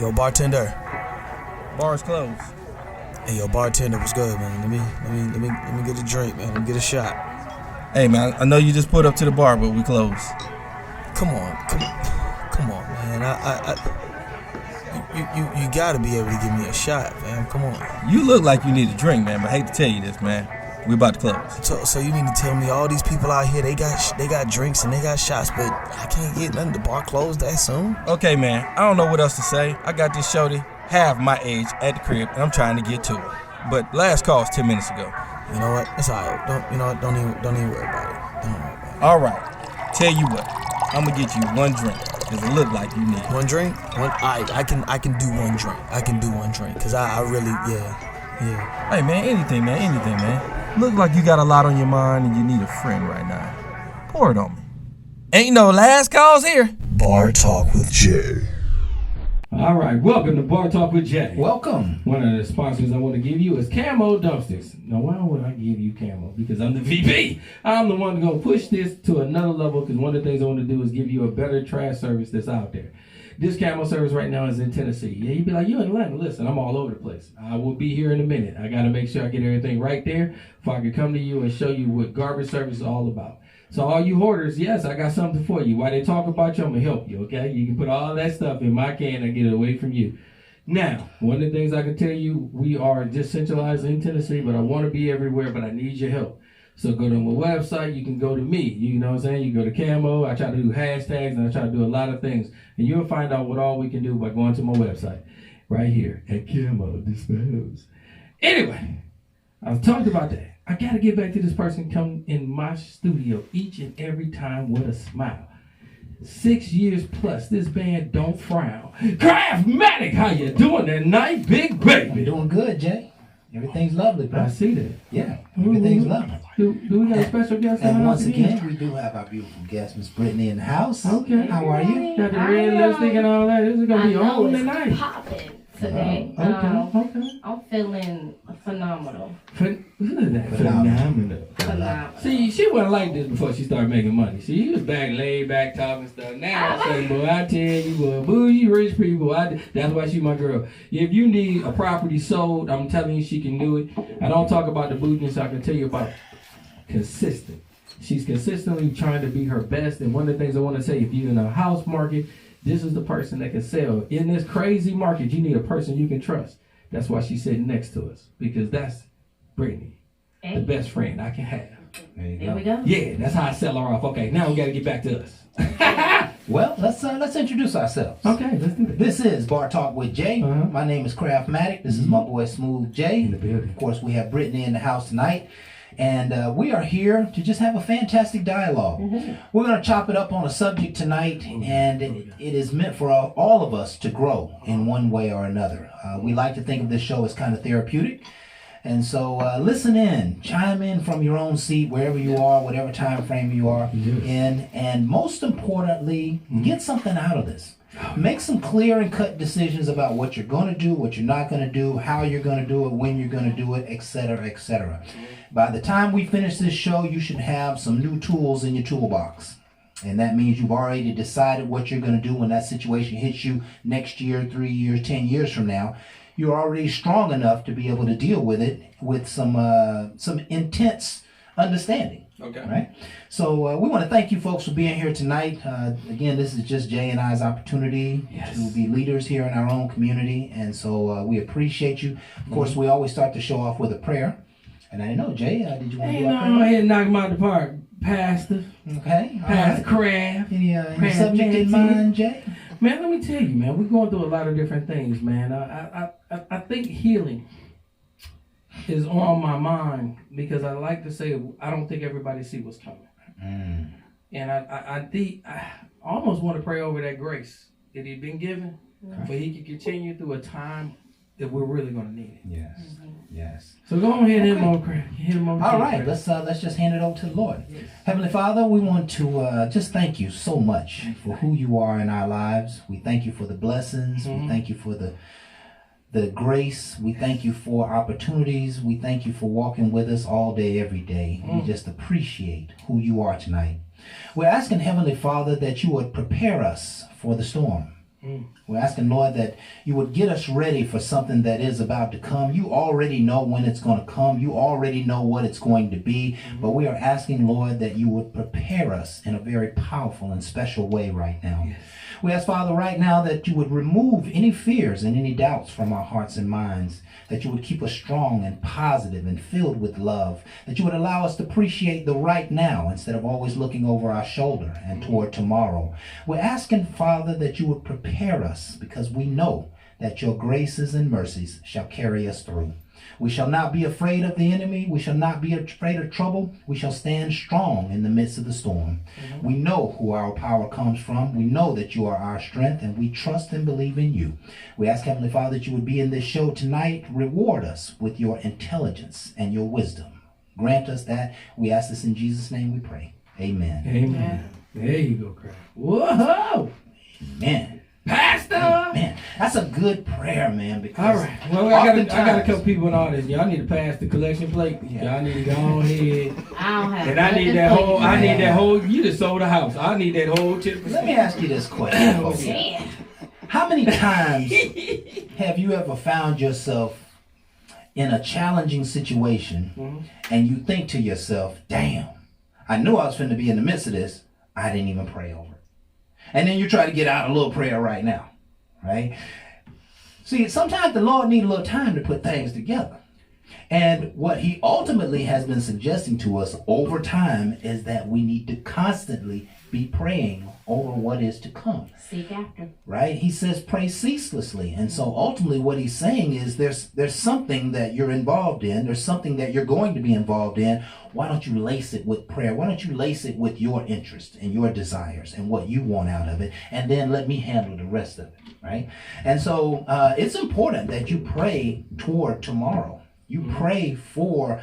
Yo, bartender. Bar's closed. Hey, yo, bartender, what's good, man? Let me get a drink, man. Let me get a shot. Hey, man, I know you just put up to the bar, but we closed. Come on, man. You gotta be able to give me a shot, man. Come on. You look like you need a drink, man, but I hate to tell you this, man. We about to close. So you mean to tell me all these people out here, they got drinks and they got shots, but I can't get nothing. The bar closed that soon? Okay, man, I don't know what else to say. I got this shorty half my age at the crib, and I'm trying to get to her. But last call was 10 minutes ago. You know what? It's alright. Don't even worry about it. Don't worry about it. All right. Tell you what, I'm gonna get you one drink, cause it look like you need one drink. I can do one drink. I can do one drink, cause I really yeah. Hey, man, anything, man. Look like you got a lot on your mind and you need a friend right now. Pour it on me. Ain't no last calls here. Bar Talk with Jay. All right, welcome to Bar Talk with Jay. Welcome. One of the sponsors I want to give you is Camo Dumpsters. Now, why would I give you Camo? Because I'm the VP. I'm the one going to push this to another level, because one of the things I want to do is give you a better trash service that's out there. This Camo service right now is in Tennessee. Yeah, you'd be like, you're in Atlanta. Listen, I'm all over the place. I will be here in a minute. I got to make sure I get everything right there before I can come to you and show you what garbage service is all about. So all you hoarders, yes, I got something for you. While they talk about you, I'm going to help you, okay? You can put all that stuff in my can and get it away from you. Now, one of the things I can tell you, we are decentralized in Tennessee, but I want to be everywhere, but I need your help. So go to my website, you can go to me, you know what I'm saying? You go to Camo, I try to do hashtags, and I try to do a lot of things. And you'll find out what all we can do by going to my website, right here, at Camo Dispose. Anyway, I've talked about that. I got to get back to this person come in my studio each and every time with a smile. 6 years plus, this band don't frown. Craftmatic, how you doing tonight, big baby? I'm doing good, Jay. Everything's lovely, bro. I see that. Yeah, everything's lovely. Do we got a special guest? And once again, we do have our beautiful guest, Miss Brittany, in the house. Okay. How are you? Got the red lipstick and all that. This is going to be on tonight. Popping today. Okay. I'm feeling phenomenal. Phenomenal. Phenomenal. See, she wasn't like this before she started making money. See, she was back, laid back, talking stuff. Now I say, boy, I tell you, boy, bougie rich people. That's why she my girl. If you need a property sold, I'm telling you, she can do it. I don't talk about the bouginess. I can tell you about consistent. She's consistently trying to be her best. And one of the things I want to say, if you're in a house market, this is the person that can sell. In this crazy market, you need a person you can trust. That's why she's sitting next to us, because that's Brittany, the best friend I can have. There we go. Yeah, that's how I sell her off. Okay, now we got to get back to us. Well, let's introduce ourselves. Okay, let's do that. This is Bar Talk with Jay. My name is Craftmatic. This is my boy Smooth Jay. In the building. Of course, we have Brittany in the house tonight. And we are here to just have a fantastic dialogue. We're going to chop it up on a subject tonight, and it is meant for all of us to grow in one way or another. We like to think of this show as kind of therapeutic. And so listen in, chime in from your own seat, wherever you are, whatever time frame you are in. And most importantly, get something out of this. Make some clear and cut decisions about what you're going to do, what you're not going to do, how you're going to do it, when you're going to do it, etc., etc. By the time we finish this show, you should have some new tools in your toolbox. And that means you've already decided what you're going to do when that situation hits you next year, 3 years, 10 years from now. You're already strong enough to be able to deal with it with some intense understanding. Okay. Right? So we want to thank you folks for being here tonight. Again, this is just Jay and I's opportunity to be leaders here in our own community. And so we appreciate you. Of course, we always start the show off with a prayer. And I know, Jay, did you want to do a prayer? Go ahead and knock him out the park, Pastor. Okay. Pastor Craft. Any subject in mind, Jay? Man, let me tell you, man, we're going through a lot of different things, man. I think healing is on my mind, because I like to say I don't think everybody see what's coming. And I almost want to pray over that grace that he's been given, but he can continue through a time that we're really going to need it. Yes. So go on ahead and hit him over. All right, let's just hand it over to the Lord. Yes. Heavenly Father, we want to just thank you so much for who you are in our lives. We thank you for the blessings. We thank you for the grace. We thank you for opportunities. We thank you for walking with us all day, every day. We just appreciate who you are tonight. We're asking, Heavenly Father, that you would prepare us for the storm. We're asking, Lord, that you would get us ready for something that is about to come. You already know when it's going to come. You already know what it's going to be. But we are asking, Lord, that you would prepare us in a very powerful and special way right now. Yes. We ask, Father, right now that you would remove any fears and any doubts from our hearts and minds, that you would keep us strong and positive and filled with love, that you would allow us to appreciate the right now instead of always looking over our shoulder and toward tomorrow. We're asking, Father, that you would prepare us because we know that your graces and mercies shall carry us through. We shall not be afraid of the enemy. We shall not be afraid of trouble. We shall stand strong in the midst of the storm. We know who our power comes from. We know that you are our strength, and we trust and believe in you. We ask, Heavenly Father, that you would be in this show tonight. Reward us with your intelligence and your wisdom. Grant us that. We ask this in Jesus' name we pray. Amen. Amen. There you go, Craig. Whoa! Amen. Pastor! Man, that's a good prayer, man. Because all right. Well, I got a couple people in all this. Y'all need to pass the collection plate. Yeah. Y'all need to go on ahead. I don't have. And I need that whole. I need that whole. You just sold a house. I need that whole 10%. Let me ask you this question. Yeah. How many times have you ever found yourself in a challenging situation and you think to yourself, damn, I knew I was finna be in the midst of this. I didn't even pray over it. And then you try to get out a little prayer right now, right? See, sometimes the Lord needs a little time to put things together. And what he ultimately has been suggesting to us over time is that we need to constantly be praying over what is to come. Seek after. Right? He says pray ceaselessly. And so ultimately what he's saying is there's something that you're involved in. There's something that you're going to be involved in. Why don't you lace it with prayer? Why don't you lace it with your interest and your desires and what you want out of it? And then let me handle the rest of it. Right? And so it's important that you pray toward tomorrow. You pray for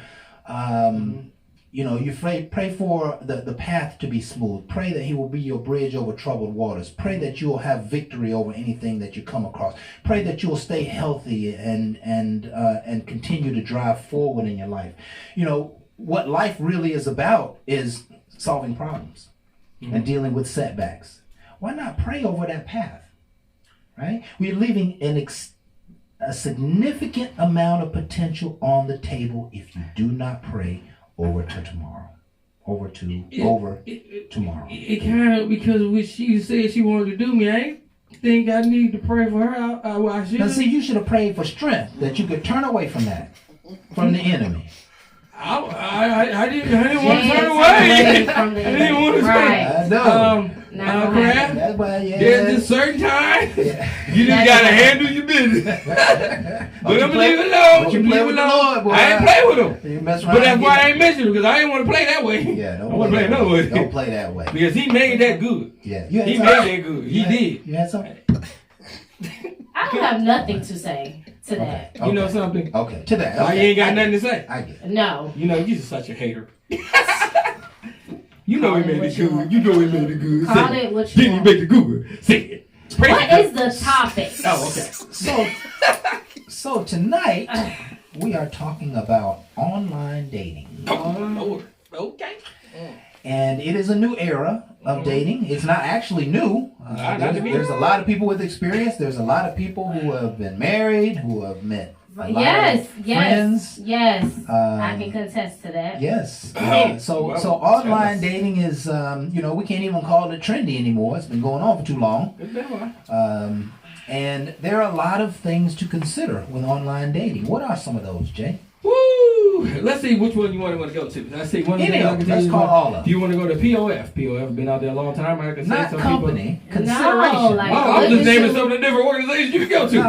you pray for the path to be smooth. Pray that he will be your bridge over troubled waters. Pray that you will have victory over anything that you come across. Pray that you will stay healthy and continue to drive forward in your life. You know, what life really is about is solving problems and dealing with setbacks. Why not pray over that path? Right? We're leaving a significant amount of potential on the table if you do not pray over to tomorrow. Over tomorrow. It kind of, because what she said she wanted to do me, I ain't think I need to pray for her. I should. Now see, you should have prayed for strength, that you could turn away from that, from the enemy. I didn't want to turn away. I didn't want to right. I know. Crab, That's why, yeah. there's a certain time you just gotta handle your business. But I'm gonna leave it alone. But you play with the Lord, boy. I ain't play with him. You mess around. But that's why I ain't mentioned him, because I ain't want to play that way. Yeah, I want to play another way. Don't play that way. Because he made that good. Yeah, he made that good. He did. You had something? I don't have nothing to say to that. You know something? Okay, to that. Okay. You ain't got nothing to say. I get it. No. You know, you're just such a hater. You know he made it good. You know he made it good. Call it what you want. Did he make it good? Say it. What is the topic? Oh, okay. So tonight we are talking about online dating. Oh, Lord. Okay. And it is a new era of dating. It's not actually new. There's a lot of people with experience. There's a lot of people who have been married, who have met friends. Yes. I can contest to that. Yes. So online dating is, we can't even call it trendy anymore. It's been going on for too long. And there are a lot of things to consider with online dating. What are some of those, Jay? Woo! Let's see which one you want to go to. Let's see one. Let's call all of them. Do you want to go to POF? POF been out there a long time. I can say not some company. People. Consideration. No, like, I'm just naming some of the different organizations you can go to. No.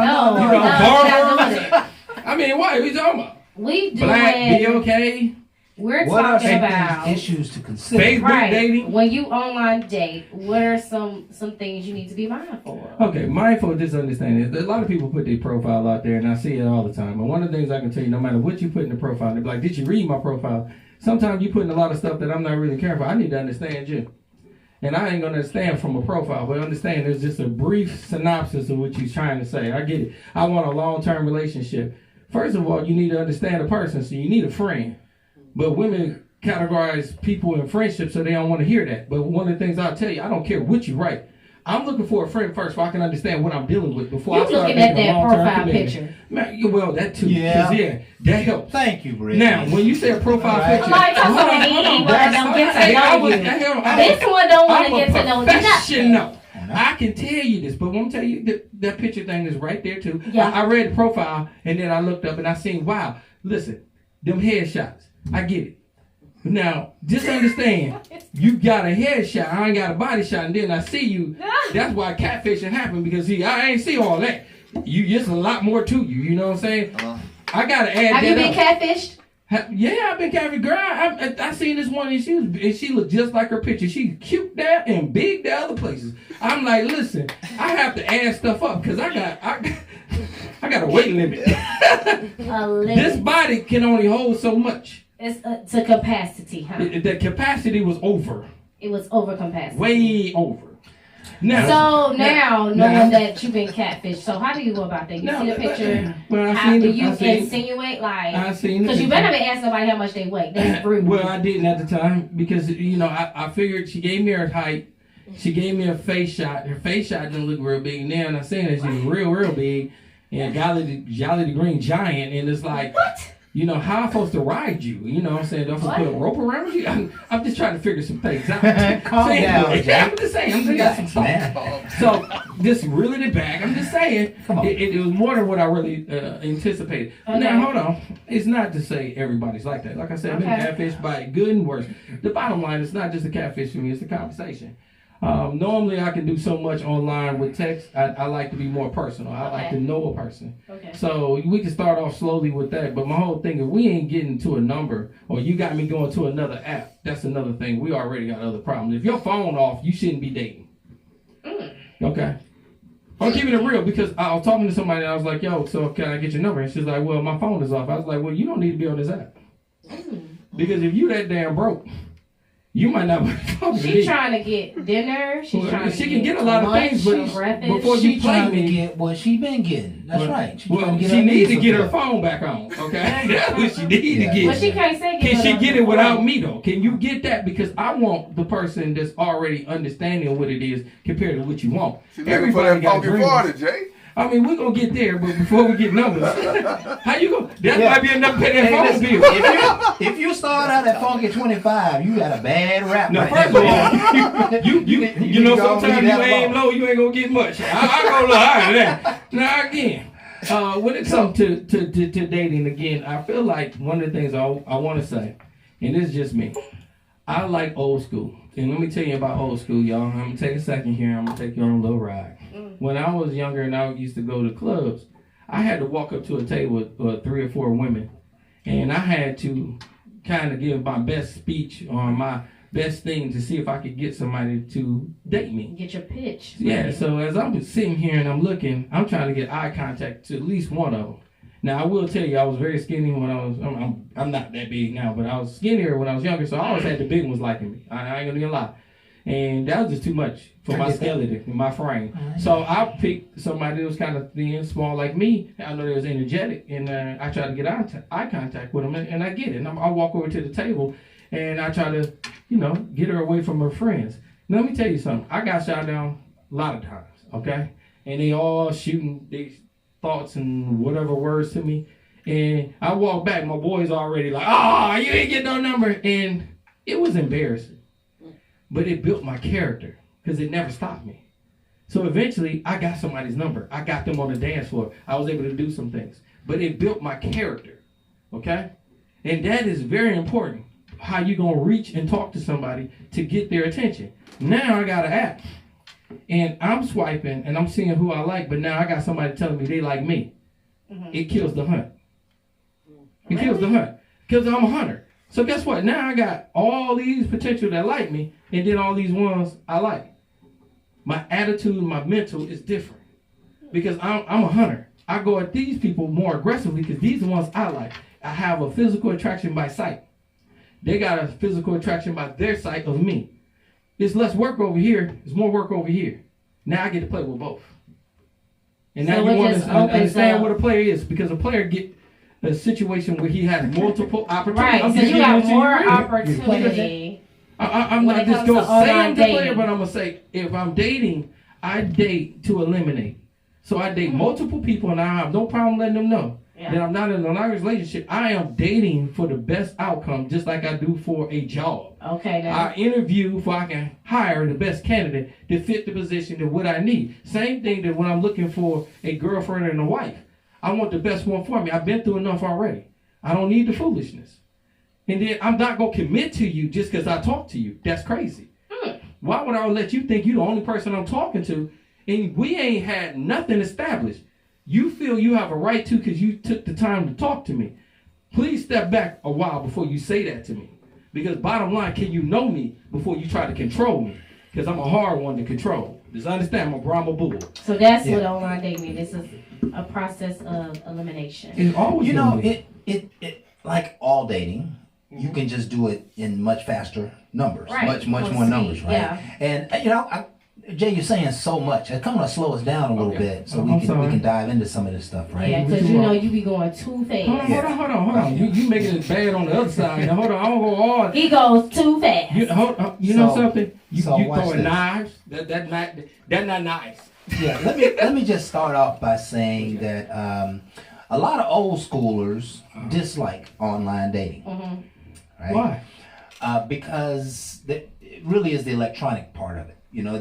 I mean, what are we talking about? We doing Black, BOK. We're what talking are about issues to consider? Facebook dating. When you online date, what are some things you need to be mindful of? Okay, mindful, just understand it. A lot of people put their profile out there, and I see it all the time. And one of the things I can tell you, no matter what you put in the profile, they're like, did you read my profile? Sometimes you put in a lot of stuff that I'm not really caring for. I need to understand you. And I ain't going to understand from a profile, but understand there's just a brief synopsis of what you're trying to say. I get it. I want a long-term relationship. First of all, you need to understand a person, so you need a friend. But women categorize people in friendship, so they don't want to hear that. But one of the things I'll tell you, I don't care what you write. I'm looking for a friend first so I can understand what I'm dealing with before You I start looking at making a that long-term profile commitment. picture. Man, well, that too. Yeah. 'Cause, that helps. Thank you, Britt. Now, when you say a profile Right. picture, Like, talk hold about on, me, hold on. but I don't get to Hey, know I was- you. I'm This one don't want to I'm a get to know nothing. professional. I can tell you this, but I'm gonna tell you that picture thing is right there too. Yeah. I read the profile and then I looked up and I seen, wow, listen, them headshots. I get it. But now, just understand, you got a headshot, I ain't got a body shot, and then I see you. That's why catfishing happened, because see, I ain't see all that. It's a lot more to you. You know what I'm saying? I gotta add Have that you been up. catfished? Yeah, I've been catfished. Girl, I seen this one and she looked just like her picture. She's cute there and big the other places. I'm like, listen, I have to add stuff up because I got a weight limit. A limit. This body can only hold so much. It's a capacity, huh? The capacity was over. It was over capacity. Way over. Now, So now, knowing that you've been catfished, so how do you go about that? You see the picture? Well, How do you insinuate, like? I seen it. Because you better not be asking somebody how much they weigh. That's rude. Well, I didn't at the time because I figured she gave me her height. She gave me a face shot. Her face shot didn't look real big. And then I seen that she was real big, and Jolly the Green Giant. And it's like, What? How I'm supposed to ride you? You know what I'm saying? Do I supposed to put a rope around you? I'm just trying to figure some things out. Calm down, Jay. I'm just saying. I'm just got some thoughts. So, just reeling it back. I'm just saying. It was more than what I really anticipated. Okay. Now, hold on. It's not to say everybody's like that. Like I said, I've been catfished by good and worse. The bottom line, it's not just a catfish for me. It's a conversation. Normally, I can do so much online with text. I like to be more personal. I like to know a person. Okay. So we can start off slowly with that. But my whole thing is we ain't getting to a number or you got me going to another app. That's another thing. We already got other problems. If your phone off, you shouldn't be dating. Okay. I'm keeping it real because I was talking to somebody and I was like, yo, so can I get your number? And she's like, well, my phone is off. I was like, well, you don't need to be on this app. Because if you that damn broke, you might not be talking to me. She's trying to get dinner. She's trying to she can get a lot of things, but breakfast. before She you play trying to me, get what she been getting. That's right. Well, she needs to get her phone back on, okay? That's what she needs to get. But she can't say Can she get it without me, though? Can you get that? Because I want the person that's already understanding what it is compared to what you want. She's looking for that funky party, Jay. I mean, we're going to get there, but before we get numbers, how you going to? That might be enough to pay that phone bill. If you start out at funky 25, you got a bad rap. Now, right first there. of all, you know, sometimes you aim low, you ain't going to get much. I go low higher than that. Now, again, when it comes to dating, again, I feel like one of the things I want to say, and this is just me, I like old school. And let me tell you about old school, y'all. I'm going to take a second here. I'm going to take you on a little ride. When I was younger and I used to go to clubs, I had to walk up to a table with 3 or 4 women. And I had to kind of give my best speech or my best thing to see if I could get somebody to date me. Get your pitch. Yeah, right? so as I'm sitting here and I'm looking, I'm trying to get eye contact to at least one of them. Now, I will tell you, I was very skinny when I was, I'm not that big now, but I was skinnier when I was younger, so I always had the big ones liking me. I ain't gonna lie. And that was just too much for my skeleton, my frame. So I picked somebody that was kind of thin, small like me. I know they was energetic, and I tried to get eye contact with them, and I get it. And I walk over to the table, and I try to, get her away from her friends. Now, let me tell you something. I got shot down a lot of times, okay? And they all shooting these thoughts and whatever words to me. And I walk back, my boy's already like, you ain't get no number. And it was embarrassing. But it built my character because it never stopped me. So eventually, I got somebody's number. I got them on the dance floor. I was able to do some things. But it built my character, okay? And that is very important, how you going to reach and talk to somebody to get their attention. Now I got an app. And I'm swiping, and I'm seeing who I like, but now I got somebody telling me they like me. Mm-hmm. It kills the hunt. It kills the hunt. Because I'm a hunter. So guess what? Now I got all these potential that like me, and then all these ones I like. My attitude, my mental is different. Because I'm a hunter. I go at these people more aggressively because these are the ones I like. I have a physical attraction by sight. They got a physical attraction by their sight of me. It's less work over here. It's more work over here. Now I get to play with both. And now you want to understand what a player is, because a player get a situation where he has multiple opportunities. Right, so you got more opportunity. I'm not just going to say I'm the player, but I'm going to say if I'm dating, I date to eliminate. So I date multiple people, and I have no problem letting them know that I'm not in a long relationship. I am dating for the best outcome, just like I do for a job. Okay. I interview for I can hire the best candidate to fit the position to what I need. Same thing that when I'm looking for a girlfriend and a wife, I want the best one for me. I've been through enough already. I don't need the foolishness. And then I'm not going to commit to you just because I talk to you. That's crazy. Why would I let you think you're the only person I'm talking to and we ain't had nothing established? You feel you have a right to because you took the time to talk to me. Please step back a while before you say that to me. Because bottom line, can you know me before you try to control me? Because I'm a hard one to control. Just understand, I'm a Brahma bull. So that's what online dating is. This is a process of elimination. It's always it like all dating, you can just do it in much faster numbers, Right. much more numbers, right? Yeah. And Jay, you're saying so much. Come on, slow us down a little bit so we can dive into some of this stuff, right? Yeah, because you be going too fast. Hold on. You making it bad on the other side. Now, hold on, I'm gonna go hard. He goes too fast. You know something? You watch throwing this. knives. That's not nice. Yeah, let me just start off by saying that a lot of old schoolers dislike online dating. Right? Why? Because it really is the electronic part of it. You know,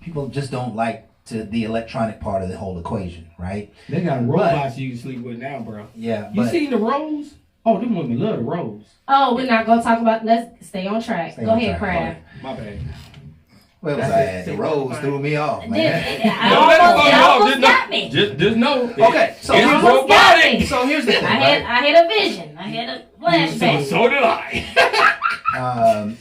people just don't like the electronic part of the whole equation, right? They got robots you can sleep with now, bro. Yeah, You seen the Rose? Oh, them women love the Rose. Oh, we're not going to talk about, let's stay on track. Go ahead, Crab. My bad. Where was I at? The Rose threw me off, man. It almost got me. Just know. Okay, so It almost got me. So here's the thing. I had a vision. I had a flashback. So did I.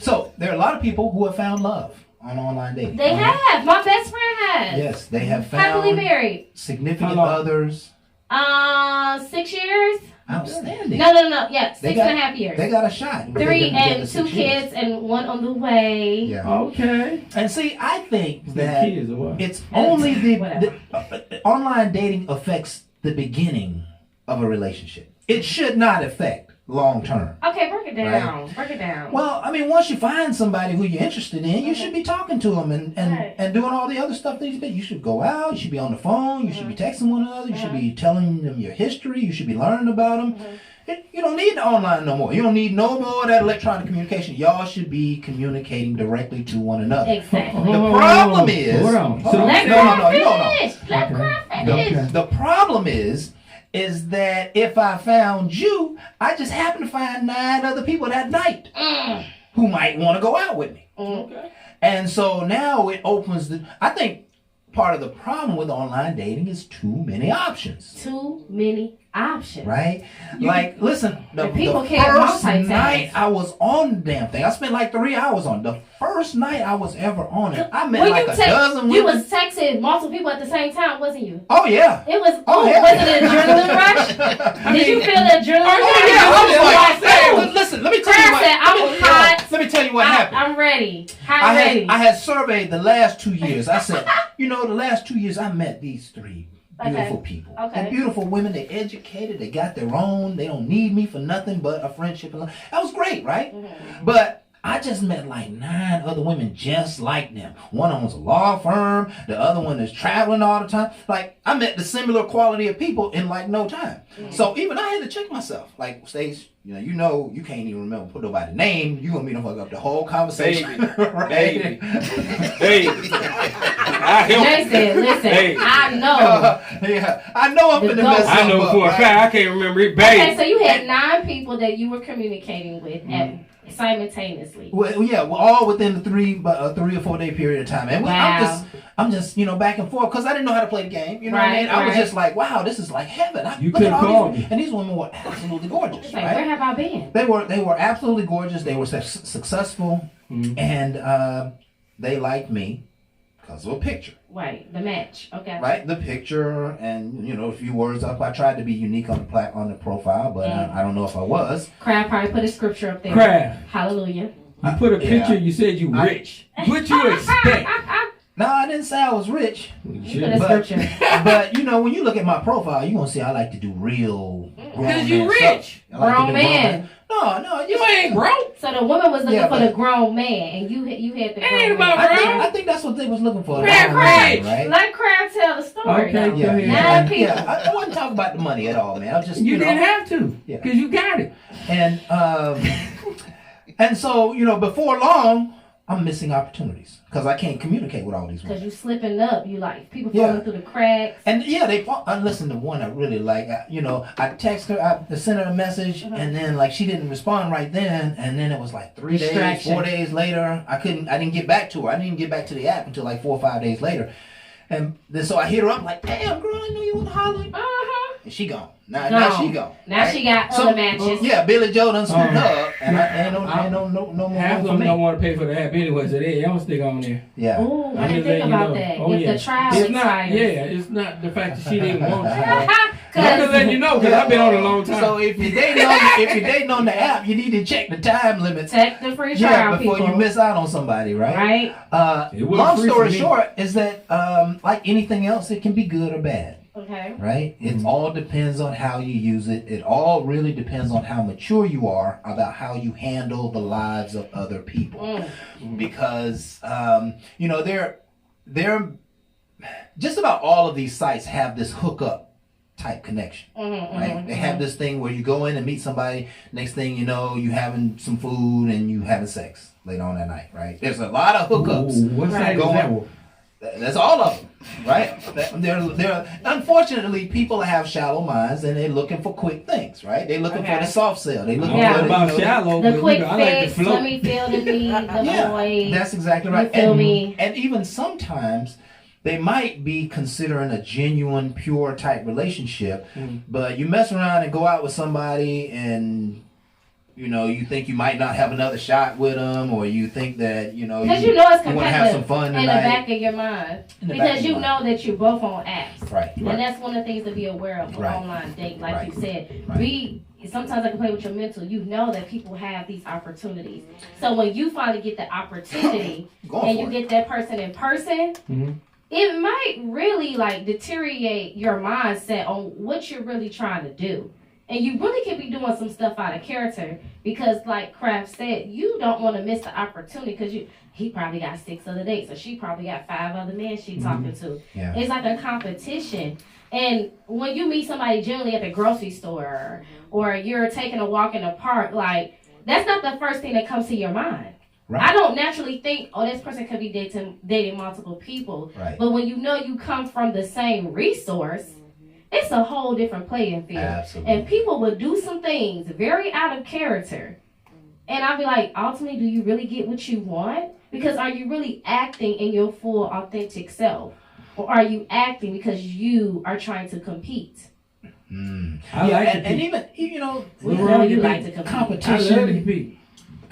So there are a lot of people who have found love on online dating. They have. My best friend has. Yes, they have Happily found married. significant others. 6 years? Outstanding. No. Yeah, 6.5 years. They got a shot. 3 and 2 kids and 1 on the way. Yeah. Okay. And see, I think that kids or what? it's only Whatever. Online dating affects the beginning of a relationship. It should not affect long term. Okay, break it down. Break it down. Well, I mean, once you find somebody who you're interested in, you should be talking to them and doing all the other stuff that you should go out, you should be on the phone, you should be texting one another, you should be telling them your history, you should be learning about them. You don't need the online no more. You don't need no more of that electronic communication. Y'all should be communicating directly to one another. Exactly. The problem is... Hold on. Let Crab finish. Let Crab finish. The problem is that if I found you, I just happen to find 9 other people that night who might want to go out with me. Okay. And so now it opens I think part of the problem with online dating is too many options. Too many options. Right? Listen, the people can't first multitask. night I was on the damn thing, I spent like 3 hours on it. The first night I was ever on it, I met like a dozen women. You was texting multiple people at the same time, wasn't you? Oh, yeah. It was, Oh, yeah. was it an adrenaline rush? Did you feel the adrenaline rush? Oh, yeah. I was like, hey, Ooh. but listen, let me tell you Crab what. said, I was hot. Let me tell you what happened. I'm ready. I'm ready. I had surveyed the last 2 years. I said, the last 2 years I met these 3 beautiful people. Okay. And beautiful women. They're educated. They got their own. They don't need me for nothing but a friendship. And love. That was great, right? Mm-hmm. But I just met like 9 other women just like them. One of them was a law firm. The other one is traveling all the time. Like, I met the similar quality of people in like no time. Mm-hmm. So even I had to check myself. Like, Stace, you can't even remember, put nobody's name. You gonna be the fuck up the whole conversation. Baby. Jay said, listen, I know. Yeah, I know I'm finna mess I know up, for a right? fact. I can't remember it, baby. Okay, so you had 9 people that you were communicating with simultaneously. Well, yeah, all within the 3 or 4 day period of time. And I'm just back and forth because I didn't know how to play the game. You know what I mean? I was just like, wow, this is like heaven. You look at could've all called these, me. and these women were absolutely gorgeous, It's like, right? where have I been? They were absolutely gorgeous. They were successful, and they liked me because of a picture. Right, the match. Okay. Right, the picture and a few words up. I tried to be unique on the profile, but I don't know if I was. Crab probably put a scripture up there. Crab. Hallelujah. You put a picture. You said you rich. What you expect? No, I didn't say I was rich. You put a scripture. But when you look at my profile, you're gonna see I like to do real grown Because you man rich. stuff. I like to Grown do man. No, No, You ain't broke. So the woman was looking Yeah, for but- the grown man, and you had the grown Ain't man. about I think that's what they was looking for. Crab, right? Let Crab tell the story. Okay, though. go ahead. Nine people. Yeah, I wasn't talking about the money at all, man. I was just You know, didn't have to, Yeah. because you got it. And so before long, I'm missing opportunities because I can't communicate with all these women. Because you slipping up, you like people Yeah. falling through the cracks. And yeah, I listened to one I really like. I text her, I sent her a message, and then like she didn't respond right then, and then it was like 3 days, Distraction. 4 days later. I didn't get back to her. I didn't even get back to the app until like 4 or 5 days later. And then so I hit her up like, damn girl, I knew you want to holler. And she gone. Now she gone. Now right? she got other matches. Yeah, Billy Joe done scooped her up, and ain't no more Half of room for them me. don't want to pay for the app anyway, so they don't stick on there. Yeah. Ooh, I I'm didn't just think letting you about know. that. Oh, If yeah. the trial It's not, expires. it's not the fact that she didn't want you. I'm Because just letting you know, because I've been on a long time. So if you're dating on the app, you need to check the time limits. check the free trial, before people. you miss out on somebody, right? Right? It wasn't Long free story for me. short is that like anything else, it can be good or bad, Okay. right? It all depends on how you use it. It all really depends on how mature you are about how you handle the lives of other people. Because they're just about all of these sites have this hookup type connection, right? They have this thing where you go in and meet somebody. Next thing you know, you having some food and you having sex later on that night, right? There's a lot of hookups. Ooh, what's that going. example? That's all of them, right? They're unfortunately people have shallow minds and they're looking for quick things, right? They're looking for the soft sell. They looking I for don't know about shallow, The but quick I like to fix, float. let me feel the need, the void. That's exactly right. You feel and, me? And even sometimes they might be considering a genuine, pure type relationship, but you mess around and go out with somebody and you think you might not have another shot with them, or you think that Because you you know it's want to competitive have some fun in the tonight. back of your mind. In the back Because of you your know that you're both on apps. Right. And that's one of the things to be aware of with Right. online dating, like Right. you said. Right. Sometimes I can play with your mental. You know that people have these opportunities. So when you finally get the opportunity Going and for you it. get that person in person, it might really like deteriorate your mindset on what you're really trying to do. And you really could be doing some stuff out of character because, like Kraft said, you don't want to miss the opportunity because he probably got 6 other dates, or she probably got 5 other men she talking to. Yeah. It's like a competition. And when you meet somebody generally at the grocery store or you're taking a walk in the park, like that's not the first thing that comes to your mind. Right. I don't naturally think, oh, this person could be dating multiple people. Right. But when you know you come from the same resource, it's a whole different playing field. Absolutely. And people will do some things very out of character. And I'll be like, ultimately, do you really get what you want? Because are you really acting in your full, authentic self? Or are you acting because you are trying to compete? I like to and compete. even We know you like to compete. I love to competition. compete.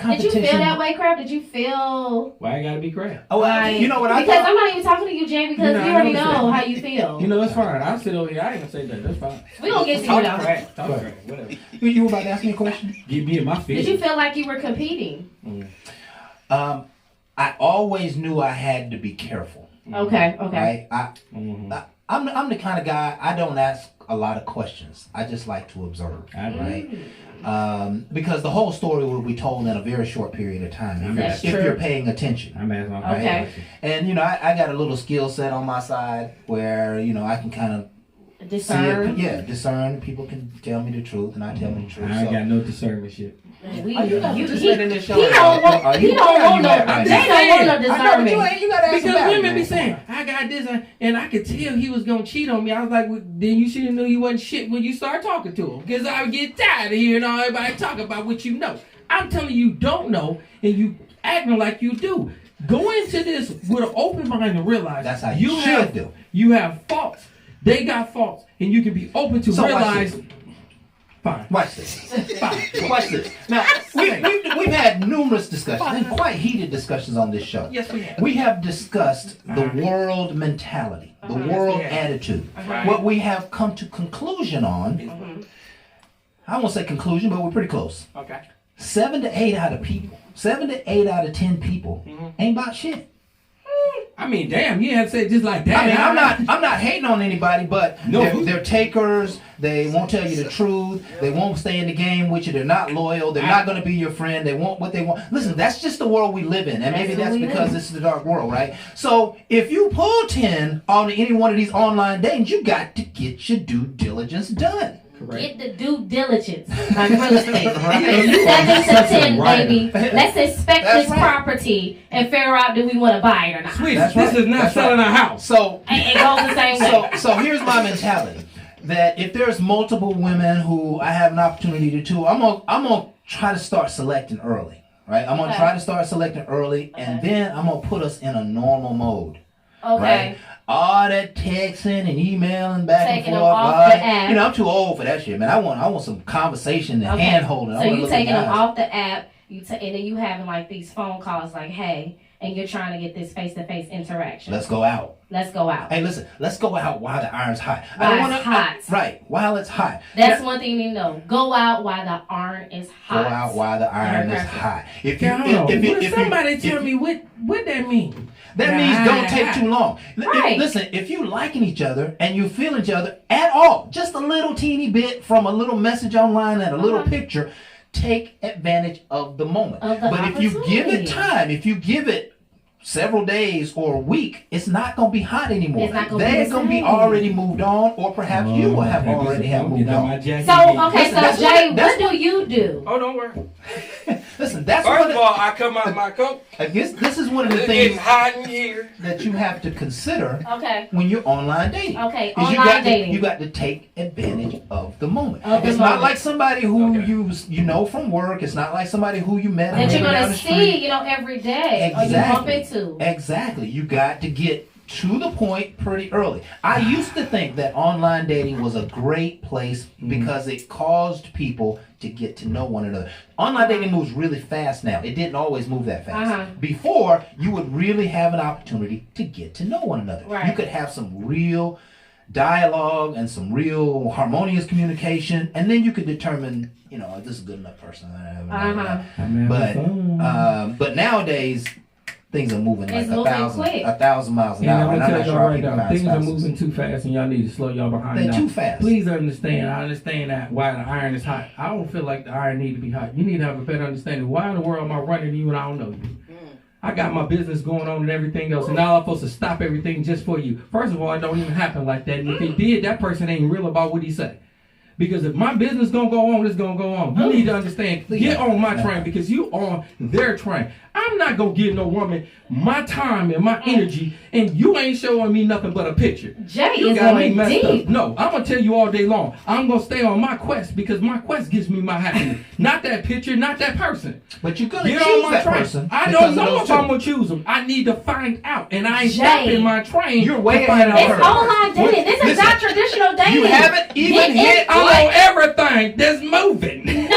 Did you feel that way, Crab? Did you feel Why I gotta be crap? Oh, like... you know what I Because thought? I'm not even talking to you, Jay, because You know, you I already know know that. how you feel. You know, it's fine. I'll sit over here. I ain't gonna say that. That's fine. We gonna get to you, Talk though. crap. Talk crap. Whatever. You were about to ask me a question? Get me in my face. Did you feel like you were competing? I always knew I had to be careful. Okay, okay. Right? I'm the kind of guy, I don't ask a lot of questions. I just like to observe. Right? Because the whole story will be told in a very short period of time That's if true. you're paying attention. I'm asking my Okay. question. And I got a little skill set on my side where I can kind of Discern. see it. Discern. People can tell me the truth, and I tell them the truth. I ain't So- got no discernment shit. We, Are you not he participating in this show? don't want, Are you- he don't where are want you no, at right they now? don't want no I know, but discernment. you gotta ask Because about it, women be man. saying, I got this, and I could tell he was gonna cheat on me. I was like, well, then you should have knew he wasn't shit when you start talking to him. Because I would get tired of hearing all everybody talk about what you know. I'm telling you don't know, and you acting like you do. Go into this with an open mind and realize That's how you should have, do. You have faults. They got faults, and you can be open to So watch realize. this. Fine. Watch this. Fine. Watch this. Now, we've had numerous discussions, and quite heated discussions on this show. Yes, we have. We have discussed the world mentality, the world Yeah. attitude. Right. What we have come to conclusion on, I won't say conclusion, but we're pretty close. Okay. 7 to 8 out of 10 people ain't about shit. I mean, damn, you have to say it just like that. I mean, I'm not hating on anybody, but they're takers. They won't tell you the truth. They won't stay in the game with you. They're not loyal. They're not going to be your friend. They want what they want. Listen, that's just the world we live in, and maybe that's because this is the dark world, right? So if you pull 10 on any one of these online dates, you got to get your due diligence done. Get the due diligence, like real estate. 7 to 10, baby. Let's inspect this property and figure out do we want to buy it or not. Sweet, this is not selling a house. So it goes the same way. So here's my mentality: that if there's multiple women who I have an opportunity to, I'm gonna try to start selecting early, right? I'm gonna try to start selecting early, and then I'm gonna put us in a normal mode. Okay. Right? All that texting and emailing back taking and forth. Them off the app. You know, I'm too old for that shit, man. I want some conversation and hand holding. So you taking them off the app, and then you having like these phone calls like, hey, and you're trying to get this face-to-face interaction. Let's go out. Let's go out. Hey, listen, let's go out while the iron's hot. Right, while it's hot. That's one thing you need to know. Go out while the iron is hot. Go out while the iron is hot. If somebody tell me what that means. That means don't take too long. Right. Listen, if you liking each other and you feel each other at all, just a little teeny bit from a little message online and a little picture, take advantage of the moment. But if you give it time, if you give it several days or a week, it's not going to be hot anymore. They're going to be already moved on, or perhaps you will have already moved on. So Jay, what do you do? Oh, don't worry. Listen, that's first of all, I come out of my coat. I guess this is one of the things hot in here that you have to consider Okay. when you're online dating. Okay, online dating. You got to take advantage of the moment. It's not like somebody who you know from work. It's not like somebody who you met that you're down gonna the see, street. every day, or you bump into. Exactly. You got to get to the point pretty early. I used to think that online dating was a great place because it caused people to get to know one another. Online dating moves really fast now. It didn't always move that fast. Before, you would really have an opportunity to get to know one another. Right. You could have some real dialogue and some real harmonious communication, and then you could determine, if this is a good enough person. But nowadays, things are moving like 1,000 miles an hour. And I'm gonna tell y'all right now, things are moving too fast, and y'all need to slow y'all behind. They're too fast. Please understand. I understand that why the iron is hot. I don't feel like the iron need to be hot. You need to have a better understanding. Why in the world am I running to you and I don't know you? I got my business going on and everything else, and now I'm supposed to stop everything just for you. First of all, it don't even happen like that. And if it did, that person ain't real about what he said. Because if my business gonna go on, it's gonna go on. You need to understand. Get on my train because you on their train. I'm not gonna give no woman my time and my energy, and you ain't showing me nothing but a picture. Jay you is got me going messed deep. up. No, I'm gonna tell you all day long. I'm gonna stay on my quest because my quest gives me my happiness. Not that picture, not that person. But you're gonna Get choose on my that train. person. I don't know if I'm gonna choose them. I need to find out, and I ain't Jay, stopping my train. You're way to find ahead of out. It's online dating. This is not traditional dating. You haven't even hit I'm on everything that's moving.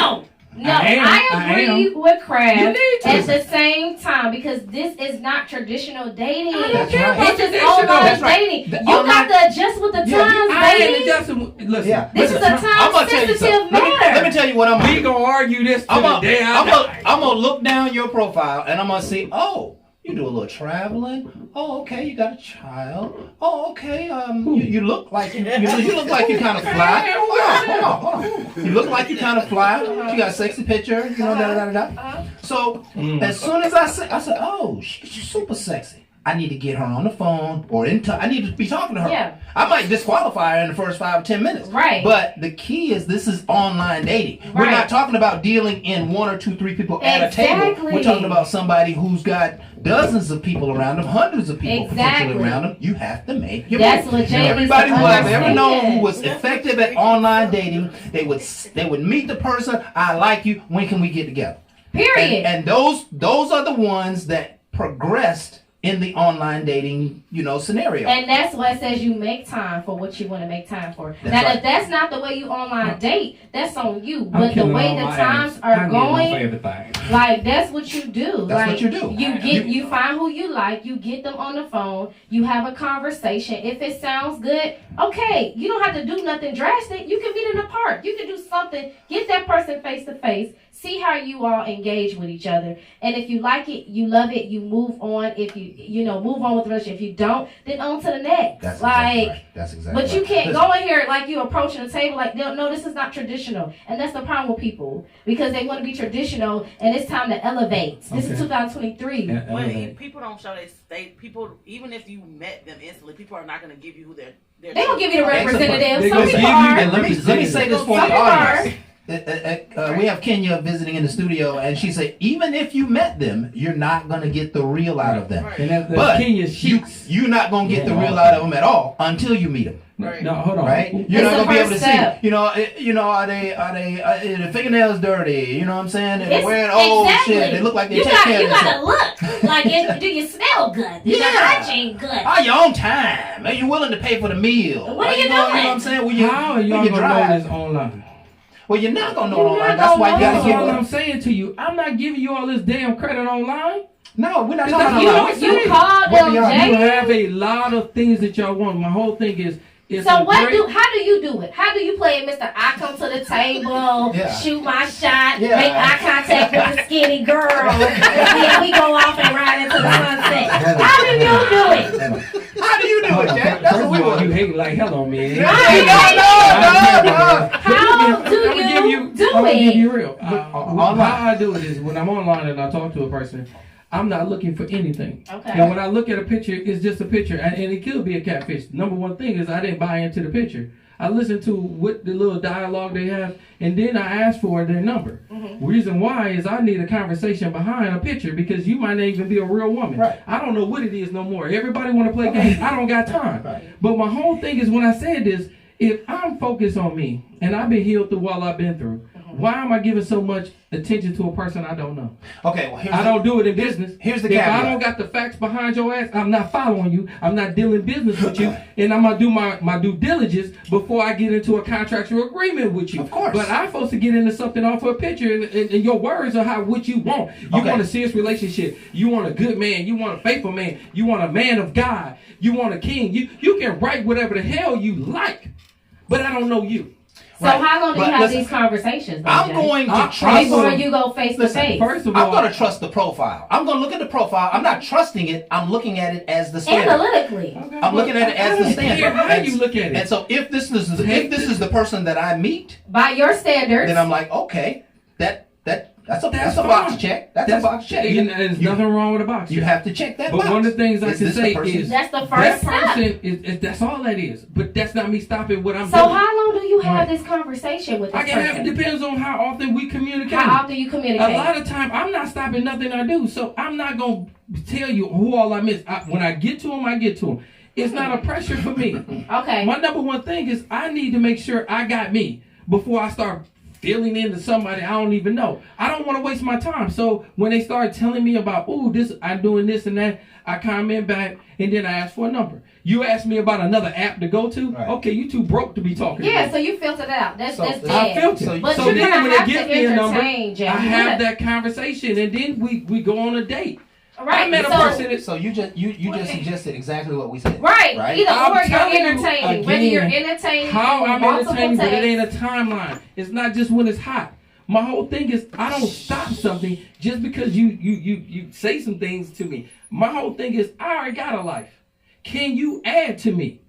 No, I agree with Crab at the same time because this is not traditional dating. That's This is online dating. You got to adjust with the times, I ain't baby. adjusting. Listen, This is a time-sensitive matter. Let me tell you what I'm gonna do. We gonna argue this to the day I die. I'm gonna look down your profile and I'm gonna see, you do a little traveling. Oh, okay, you got a child. Oh, okay. You look like you look like you kind of fly. Hold on. You look like you kind of fly. You got a sexy picture. So as soon as I said, oh, she's super sexy. I need to get her on the phone or I need to be talking to her. Yeah. I might disqualify her in the first 5 or 10 minutes. Right. But the key is this is online dating. Right. We're not talking about dealing in 1 or 2, 3 people at a table. We're talking about somebody who's got dozens of people around them, hundreds of people potentially around them. You have to make your That's move. what Jay Everybody who I've ever known who was effective at online dating, they would meet the person. I like you. When can we get together? Period. And those are the ones that progressed in the online dating, scenario. And that's why it says you make time for what you want to make time for. That's now, right. if that's not the way you online date, that's on you. But the way the times are going, like that's what you do. That's what you do. You find who you like, you get them on the phone, you have a conversation. If it sounds good, okay, you don't have to do nothing drastic. You can meet in the park. You can do something, get that person face to face, See how you all engage with each other. And if you like it, you love it, you move on. If you move on with the relationship. If you don't, then on to the next. That's like, exactly right. That's exactly but you right. can't go in here like you approaching the table like, no, this is not traditional. And that's the problem with people. Because they want to be traditional and it's time to elevate. This is 2023. Well, people don't show people, even if you met them instantly, people are not going to give you who they're They don't give you the representative. They Some gonna people give you are. And let me say this for Some the people audience. We have Kenya visiting in the studio, and she said, even if you met them, you're not going to get the real out of them. And that's But Kenya sheets. you're not going to get the real out of them at all until you meet them. No, hold on. Right? You're It's not the gonna be able to first step. see. Are the fingernails dirty? You know what I'm saying? They're It's- wearing old exactly. shit. They look like they You take care of gotta themselves. look like do you smell good? Is your hygiene good? Are you on time? Are you willing to pay for the meal? What are you You know doing? what I'm saying? When you, How are when y'all you gonna know drive. this online? Well, you're not gonna know You're it online. not That's why you gonna gotta That's give all up. I'm saying to you. I'm not giving you all this damn credit online. No, we're not Because talking you about don't- You called What them, do y'all do? You Jay. have a lot of things that y'all want. My whole thing is it's So a great, how do you do it? How do you play it, Mr. I come to the table, Yeah. shoot my shot, Yeah. make eye contact with the skinny girl, and then we go off and ride into the sunset. How do you do it? How do you do it, Jack? That's First what we of all, you want. hate like hell on me. No. How do I'm gonna give it? you real. online. How I do it is when I'm online and I talk to a person, I'm not looking for anything. Okay. Now, when I look at a picture, it's just a picture, and it could be a catfish. Number one thing is I didn't buy into the picture. I listened to what the little dialogue they have, and then I asked for their number. Reason why is I need a conversation behind a picture because you might not even be a real woman. Right. I don't know what it is no more. Everybody want to play games. I don't got time. But my whole thing is when I said this, if I'm focused on me and I've been healed through what I've been through, why am I giving so much attention to a person I don't know? Okay, well, I don't do it in business. Here's the If caveat. I don't got the facts behind your ass, I'm not following you. I'm not dealing business with you. And I'm going to do my due diligence before I get into a contractual agreement with you. Of course. But I'm supposed to get into something off of a picture and your words are what you want. You Okay. want a serious relationship. You want a good man. You want a faithful man. You want a man of God. You want a king. You can write whatever the hell you like. But I don't know you. So Right. how long do you But have listen, these conversations? though, I'm Jay? going to I'm trust. Before you go face to Listen, face. First of I'm all, going to trust the profile. I'm going to look at the profile. I'm not trusting it. I'm looking at it as the standard. Analytically. Okay, I'm looking at it as the standard. How And- you look at it? And so if this is the person that I meet, By your standards. then I'm like, okay, that's a fine. box check. That's a box check. And there's nothing wrong with a box You check. have to check that But box. one of the things I Is can this the say person? is That's the that first step. person is that's all that is. But that's not me stopping what I'm So doing. how long do you have Right. this conversation with this I can have person? it depends on how often we communicate. How often you A communicate? lot of time I'm not stopping nothing I do, so I'm not gonna tell you who all I miss. When I get to them, I get to them. It's not a pressure for me. Okay. My number one thing is I need to make sure I got me before I start feeling into somebody I don't even know. I don't want to waste my time. So when they start telling me about, I'm doing this and that, I comment back and then I ask for a number. You ask me about another app to go to. Right. Okay, you too broke to be talking. Yeah, to so you filtered out. That's So- dead. I filter. But So you're then gonna when they have give to me a number, entertain, Jay. I You're have gonna- that conversation and then we go on a date. Right. I met a so, person that So you just suggested exactly what we said. Right. Right. Either I'm or you're telling you entertaining. Whether you're again, entertaining how I'm multiple entertaining, but it ain't texts. a timeline. It's not just when it's hot. My whole thing is I don't stop something just because you say some things to me. My whole thing is I already got a life. Can you add to me?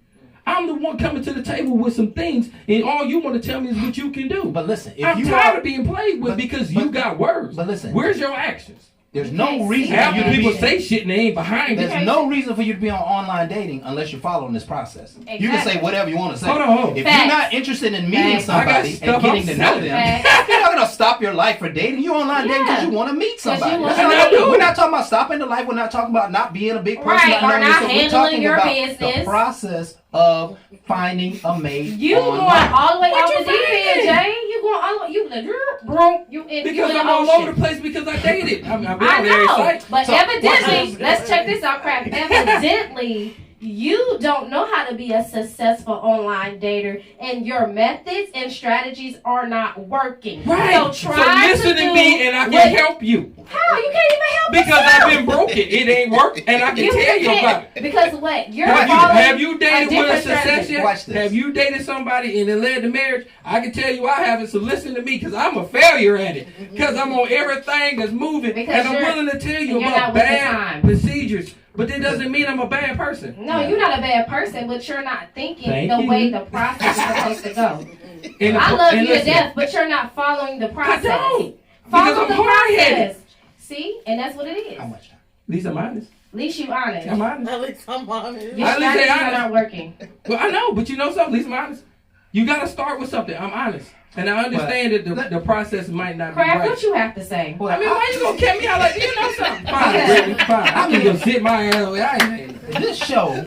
I'm the one coming to the table with some things, and all you want to tell me is what you can do. But listen, if I'm you tired are, of being played with because you but- got words. but listen. Where's your actions? there's no reason Yeah, for you After to people be, say shit and they ain't behind it. there's no reason for you to be on online dating unless you're following this process. You can say whatever you want to say. Hold on. If Facts. you're not interested in meeting Facts. I got somebody stuff and getting I'm to know saying. them, Facts. you're not gonna stop your life for dating. You're online dating because Yeah. you want to meet somebody. you wanna That's not- meet. We're not talking about stopping the life. We're not talking about not being a big person. Right, or knowing not yourself. We're handling talking your about business. the process of finding a mate. You going online. all the way What off you the deep end, saying? Jay. You going all the way. You like, bro, you in Because you in I'm the all ocean. over the place because I dated. I'm I very know, excited. but So, evidently, watch this. let's check this out, crap. Evidently, you don't know how to be a successful online dater, and your methods and strategies are not working. Right. So try listen to me, and I can help you. How? You can't even help Because yourself. I've been broken. It ain't worked, and I can tell you about it. Because what? You're Have you dated with a different success strategy. yet? Watch this. Have you dated somebody and it led to marriage? I can tell you I haven't, so listen to me, because I'm a failure at it. Because I'm on everything that's moving, Because and I'm you're- willing to tell you you're about not with the bad time. procedures. But that doesn't mean I'm a bad person. No, you're not a bad person, but you're not thinking Thank the you. way the process is supposed to go. And I love you to listen, death, but you're not following the process. I don't. Follow Because I'm the hard-headed. process. See? And that's what it is. How much time? At least I'm honest. At least you honest. I'm honest. At least I'm honest. Your At least they strategies are honest. not working. Well, I know, but you know something? At least I'm honest. You got to start with something. I'm honest. And I understand that the process might not be Craft, right. what you have to say? Well, I mean, why you gonna cut me out like, you know something? Fine, Okay. Brittany, fine. I can go sit my ass away. This show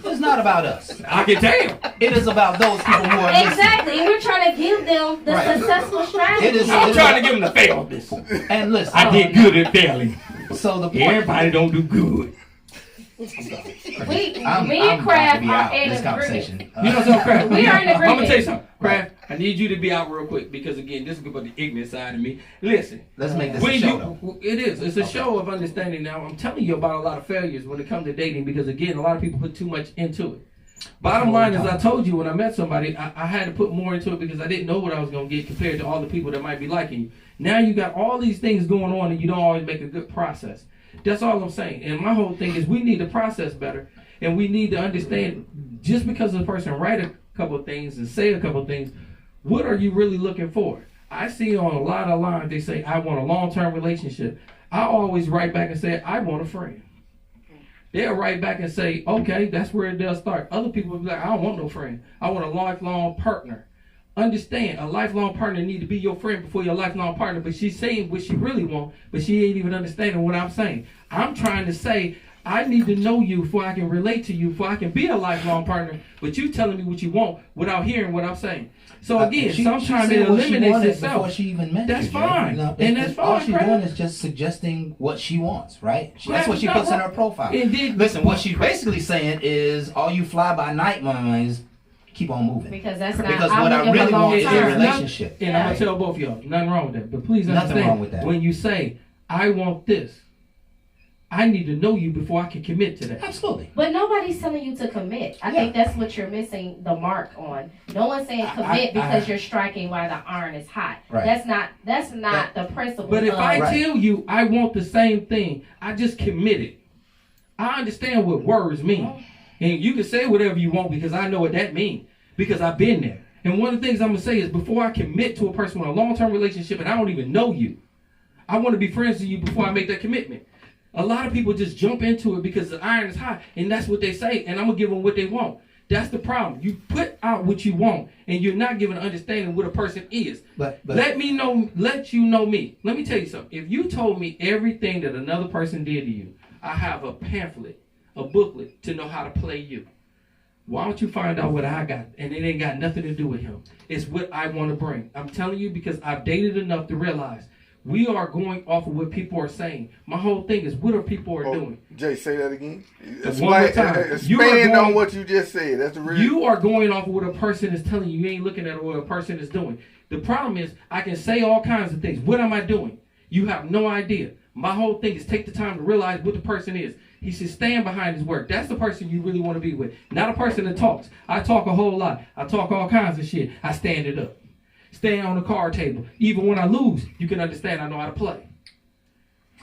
is not about us. I can tell. It is about those people who are listening. Exactly. And we're trying to give them the Right. successful strategy. It is- I'm trying to give them the fail this. And listen, I did good at failing. so the point. Everybody don't do good. Me I'm and about to Craft be are out in this agreement. conversation. You know something, Craft? We are in I'm gonna agreement. tell you something. Craft, I need you to be out real quick because again, this is about the ignorant side of me. Listen. Let's make this When a show, though. it is. It's a show of understanding now. I'm telling you about a lot of failures when it comes to dating because again, a lot of people put too much into it. Bottom line is, I told you when I met somebody, I had to put more into it because I didn't know what I was going to get compared to all the people that might be liking you. Now you got all these things going on and you don't always make a good process. That's all I'm saying. And my whole thing is we need to process better and we need to understand just because a person write a couple of things and say a couple of things, what are you really looking for? I see on a lot of lines, they say, I want a long-term relationship. I always write back and say, I want a friend. They'll write back and say, okay, that's where it does start. Other people will be like, I don't want no friend. I want a lifelong partner. Understand, a lifelong partner need to be your friend before your lifelong partner, but she's saying what she really wants, but she ain't even understanding what I'm saying. I'm trying to say, I need to know you before I can relate to you, before I can be a lifelong partner, but you telling me what you want without hearing what I'm saying. So again, sometimes it eliminates itself. Before she even meant That's it, Jay. fine. And that's All fine, she's Craig. doing is just suggesting what she wants, right? That's Right, what she no, puts in right. her profile. Indeed. Listen, what she's basically saying is, all you fly-by-night mamas, keep on moving. Because that's not. Because I'm what I looking for really want is a long-term. relationship. And I'm going to tell both of y'all, nothing wrong with that. But please Nothing understand, wrong with that. when you say, I want this, I need to know you before I can commit to that. Absolutely. But nobody's telling you to commit. I think that's what you're missing the mark on. No one's saying commit because you're striking while the iron is hot. Right. That's not the principle. But if I Right. tell you I want the same thing, I just committed. I understand what words mean. And you can say whatever you want because I know what that means. Because I've been there. And one of the things I'm going to say is before I commit to a person with a long-term relationship and I don't even know you, I want to be friends with you before I make that commitment. A lot of people just jump into it because the iron is hot, and that's what they say, and I'm going to give them what they want. That's the problem. You put out what you want, and you're not giving an understanding what a person is. But Let you know me. Let me tell you something. If you told me everything that another person did to you, I have a pamphlet, a booklet to know how to play you. Why don't you find out what I got? And it ain't got nothing to do with him. It's what I want to bring. I'm telling you because I've dated enough to realize we are going off of what people are saying. My whole thing is what are people doing? Jay, say that again. One more time. Expand on what you just said. That's the real. You are going off of what a person is telling you. You ain't looking at what a person is doing. The problem is I can say all kinds of things. What am I doing? You have no idea. My whole thing is take the time to realize what the person is. He should stand behind his work. That's the person you really want to be with. Not a person that talks. I talk a whole lot. I talk all kinds of shit. I stand it up. Stand on the card table. Even when I lose, you can understand I know how to play.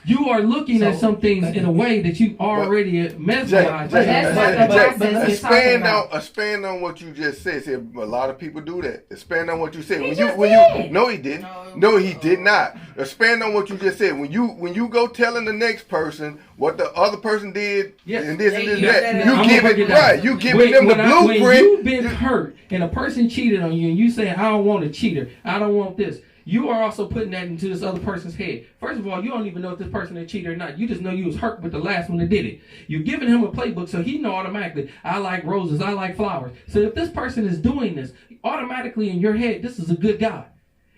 You are looking at some things in a way that you already mesmerized. Expand on what you just said. See, a lot of people do that. Expand on what you said. No, he didn't. No, he did not. Expand on what you just said. When you go telling the next person what the other person did and this and that, you give it right. You giving them the blueprint. When you've been hurt and a person cheated on you and you saying, I don't want a cheater, I don't want this. You are also putting that into this other person's head. First of all, you don't even know if this person is cheater or not. You just know you was hurt with the last one that did it. You're giving him a playbook so he know automatically, I like roses, I like flowers. So if this person is doing this, automatically in your head, this is a good guy.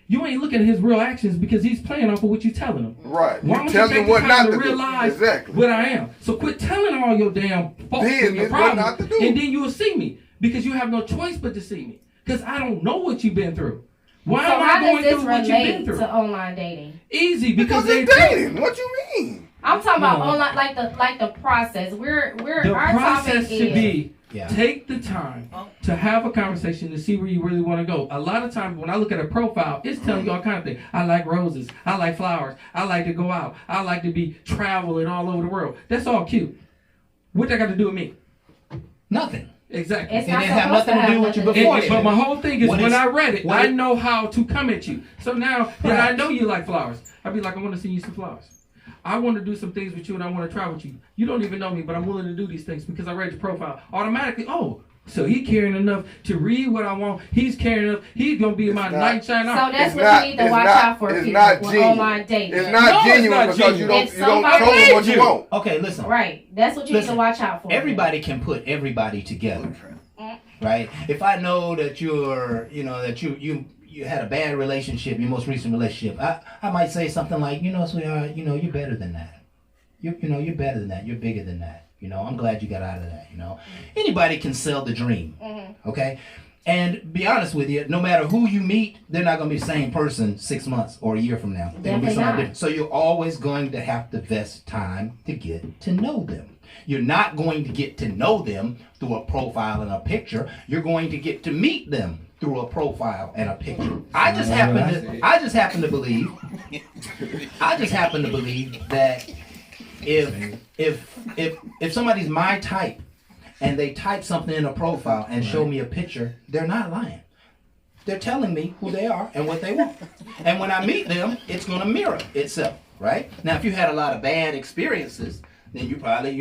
You ain't looking at his real actions because he's playing off of what you're telling him. Right. Why don't you tell you take him what the not time to realize do. Exactly. what I am? So quit telling all your damn faults and your it's what not problems, to do. and then you will see me because you have no choice but to see me because I don't know what you've been through. Why am I going through what you've been through? To online dating? Easy because it's dating. What you mean? I'm talking about online, like the process. The our process topic should be Yeah. take the time to have a conversation to see where you really want to go. A lot of times when I look at a profile, it's telling you all kind of things. I like roses. I like flowers. I like to go out. I like to be traveling all over the world. That's all cute. What that got to do with me? Nothing. Exactly. It's It not didn't have supposed to nothing to do with you before. But my whole thing is What when is- I read it, what I is- know how to come at you. So now that I know you like flowers, I'd be like, I want to send you some flowers. I want to do some things with you and I want to travel with you. You don't even know me, but I'm willing to do these things because I read your profile. Automatically, so he caring enough to read what I want. He's caring enough. He's going to be my night shine So out. that's what you need to watch out for It's people not with genuine. online dating. It's not genuine because you don't If show them somebody- what you want. Okay, listen. Right. That's what you need to watch out for. Everybody can put everybody together, right? If I know that you're, that you had a bad relationship, your most recent relationship, I might say something like, sweetheart, you're better than that. You're better than that. You're bigger than that. I'm glad you got out of that. Anybody can sell the dream, okay? And be honest with you, no matter who you meet, they're not going to be the same person 6 months or a year from now. They're going to be somebody different. So you're always going to have to invest time to get to know them. You're not going to get to know them through a profile and a picture. You're going to get to meet them through a profile and a picture. I just happen to believe that if somebody's my type and they type something in a profile and show me a picture, they're not lying. They're telling me who they are and what they want. And when I meet them, it's going to mirror itself, right? Now, if you had a lot of bad experiences, then you probably,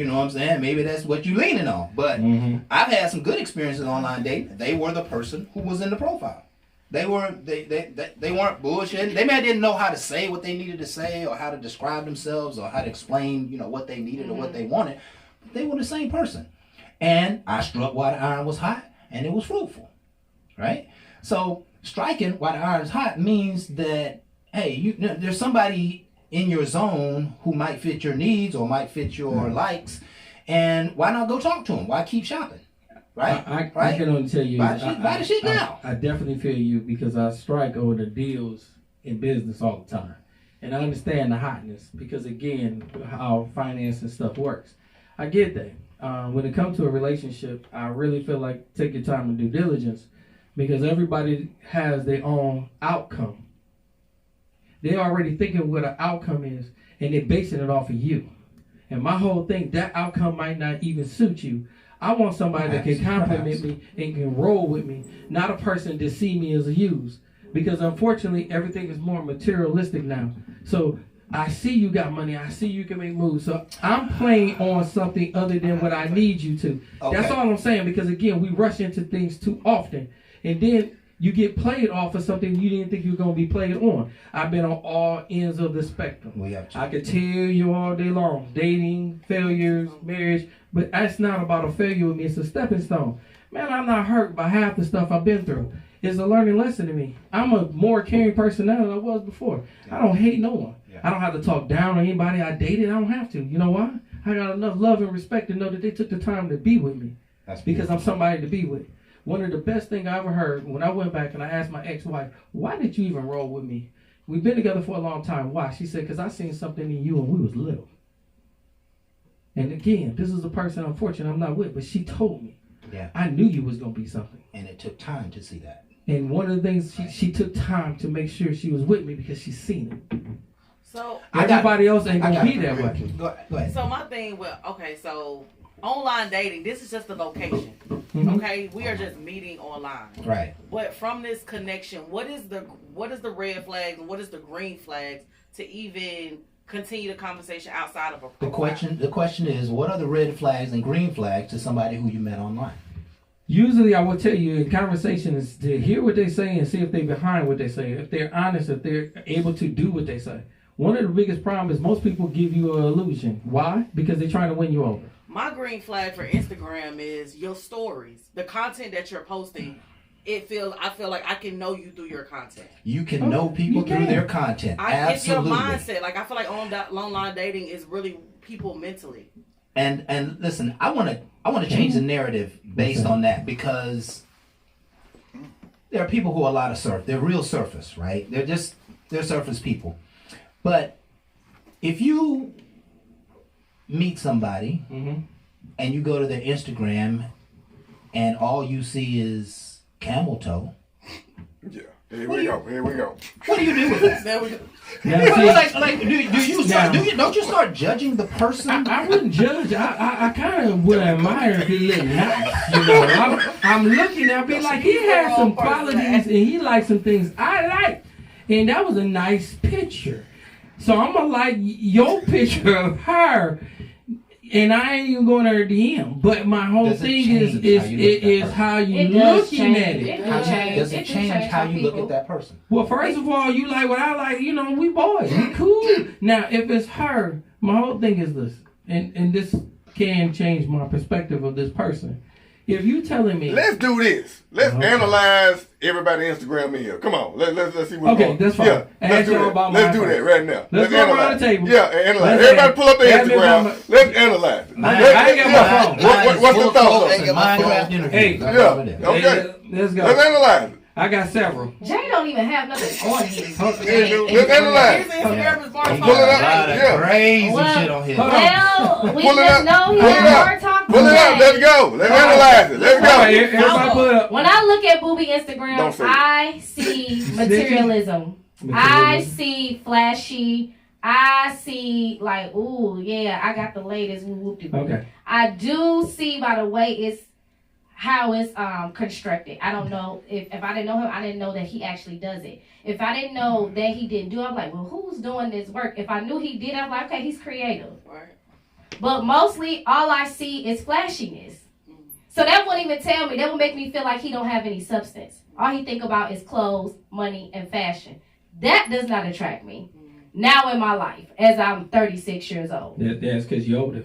maybe that's what you're leaning on. But I've had some good experiences online dating. They were the person who was in the profile. They weren't bullshitting. They maybe didn't know how to say what they needed to say or how to describe themselves or how to explain, what they needed or what they wanted. But they were the same person. And I struck while the iron was hot and it was fruitful, right? So striking while the iron is hot means that, hey, there's somebody in your zone who might fit your needs or might fit your likes, and why not go talk to them? Why keep shopping? Right? I can only tell you, buy the shit now. I definitely feel you because I strike over the deals in business all the time. And I understand the hotness because, again, how finance and stuff works. I get that. When it comes to a relationship, I really feel like take your time and due diligence because everybody has their own outcome. They're already thinking what an outcome is, and they're basing it off of you. And my whole thing, that outcome might not even suit you. I want somebody that can compliment me and can roll with me, not a person to see me as a use. Because unfortunately, everything is more materialistic now. So I see you got money. I see you can make moves. So I'm playing on something other than what I need you to. Okay. That's all I'm saying. Because again, we rush into things too often. And then you get played off of something you didn't think you were going to be played on. I've been on all ends of the spectrum. I could tell you all day long. Dating, failures, marriage. But that's not about a failure with me. It's a stepping stone. Man, I'm not hurt by half the stuff I've been through. It's a learning lesson to me. I'm a more caring person now than I was before. I don't hate no one. I don't have to talk down on anybody I dated. I don't have to. You know why? I got enough love and respect to know that they took the time to be with me. Because I'm somebody to be with. One of the best things I ever heard when I went back and I asked my ex-wife, why did you even roll with me? We've been together for a long time. Why? She said, because I seen something in you when we was little. And again, this is a person, unfortunately, I'm not with, but she told me. Yeah. I knew you was going to be something. And it took time to see that. And one of the things, she took time to make sure she was with me because she seen it. So everybody else ain't going to be that way. Go ahead. So my thing, so online dating, this is just the location. Okay, we are just meeting online. Right. But from this connection, what is the red flags and what is the green flags to even continue the conversation outside of a profile? The question is, what are the red flags and green flags to somebody who you met online? Usually, I will tell you in conversation is to hear what they say and see if they're behind what they say. If they're honest, if they're able to do what they say. One of the biggest problems is most people give you an illusion. Why? Because they're trying to win you over. My green flag for Instagram is your stories. The content that you're posting, I feel like I can know you through your content. You can know people through their content. Absolutely. It's your mindset. Like I feel like online dating is really people mentally. And listen, I want to change the narrative based on that, because there are people who are a lot of surf. They're real surface, right? They're surface people. But if you meet somebody and you go to their Instagram and all you see is camel toe. Yeah. Here we go. What do you do with that? There we go. Don't you start judging the person? I wouldn't judge. I kind of would admire if he looked nice. You know, I'm looking at be like, he has some qualities and he likes some things I like. And that was a nice picture. So I'm going to like your picture of her. And I ain't even going to her DM. But my whole thing is how you looking at it. Does it change how you look at that person? Well, first of all, you like what I like. You know, we boys. We cool. Now, if it's her, my whole thing is this. And this can change my perspective of this person. If you telling me... Let's do this. Let's analyze everybody's Instagram in here. Come on. Let's see what's going on. Okay, that's fine. Yeah, let's do that right now. Let's go around the table. Yeah, analyze. Everybody pull up their Instagram. Let's analyze it. I ain't got my phone. What's the thoughts? Hey. Yeah, okay. Let's go. Let's analyze it. I got several. Jay don't even have nothing on his. Let's analyze His Instagram is bar talk. Pull it up. Yeah. Crazy shit on here. Well, we Pull it just up. know he's Pull it a up. hard talk. Pull it up. Let's go. Let's analyze it. Let's All right, go. everybody pull it up. When I look at Booby Don't Instagram, say it. I see materialism. I see flashy. I see like, ooh, yeah, I got the latest. Okay. I do see by the way it's how it's constructed. I don't know if I didn't know him, I didn't know that he actually does it. If I didn't know that he didn't do it, I'm like, well, who's doing this work? If I knew he did, I'm like, okay, he's creative. Right. But mostly all I see is flashiness. So that wouldn't even tell me. That would make me feel like he don't have any substance. All he think about is clothes, money, and fashion. That does not attract me. Now in my life, as I'm 36 years old. That's because you're older.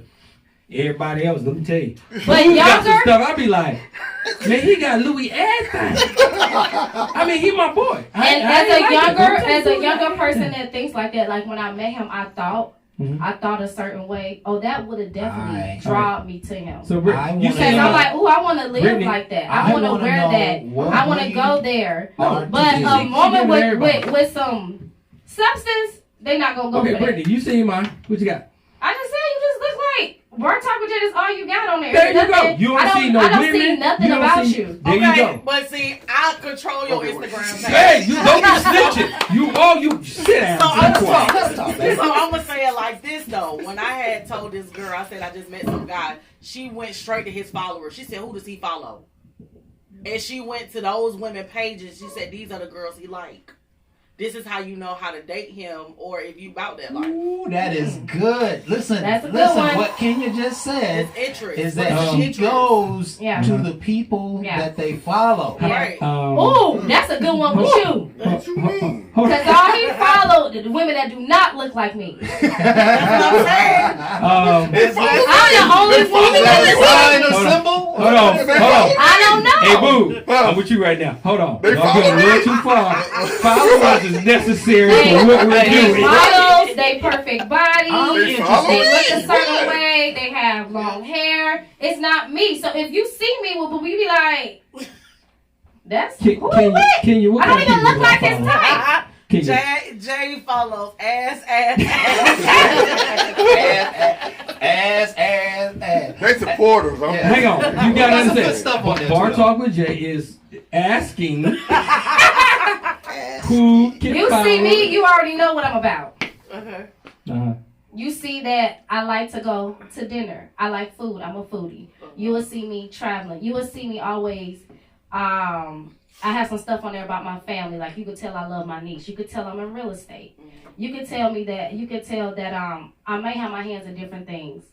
Everybody else, let me tell you. But Who got some younger? stuff, I be like, man, he got Louis everything. I mean, he my boy. And as a younger person that thinks like that, like when I met him, I thought a certain way. Oh, that would have definitely drawn me to him. So, You said I'm like, oh, I want to live Brittany, like that. I want to wear that. I want to go there. No, But a woman everybody. with some substance, they not gonna go Okay, for that. Brittany, you seen mine. What you got? I just said you just look like Bar Talk with Jet is all you got on there. There you Nothing- go. You don't see no I don't women. see nothing You don't about see- you. There you go. But see, I control your Instagram page. Hey, you don't be snitching. You sit down. So I'm Be quiet. gonna say it like this though. When I had told this girl, I said I just met some guy. She went straight to his followers. She said, "Who does he follow?" And she went to those women pages. She said, "These are the girls he like. This is how you know how to date him, or if you about that life." Ooh, that is good. Listen, That's a good one. what Kenya just said It's interest. is that What's she interest? goes Yeah. to the people Yeah. that they follow. Right. Ooh, that's a good one with you. What you mean? Because all he followed the women that do not look like me. Is that I'm the only is woman that a that sign or symbol? Hold on. I don't know. Hey, boo. I'm with you right now. Hold on. They Y'all getting a follow little me. too far. Follow us is necessary They, for what we're they doing. models, they perfect body, They they follow look me? a certain way, they have long hair. It's not me. So if you see me, well, we be like, that's who Can you, with? can you, what I don't kind of even look people like do I his follow? type. Can you? Jay follows ass. Ass. They supporters. Yeah. Hang on. You gotta Got some good understand. stuff on there, Bar too, Talk with Jay is asking who can You follow. see me, you already know what I'm about. Uh-huh. You see that I like to go to dinner. I like food. I'm a foodie. You will see me traveling. You will see me always. I have some stuff on there about my family. Like you could tell I love my niece. You could tell I'm in real estate. You could tell me that. You could tell that I may have my hands in different things.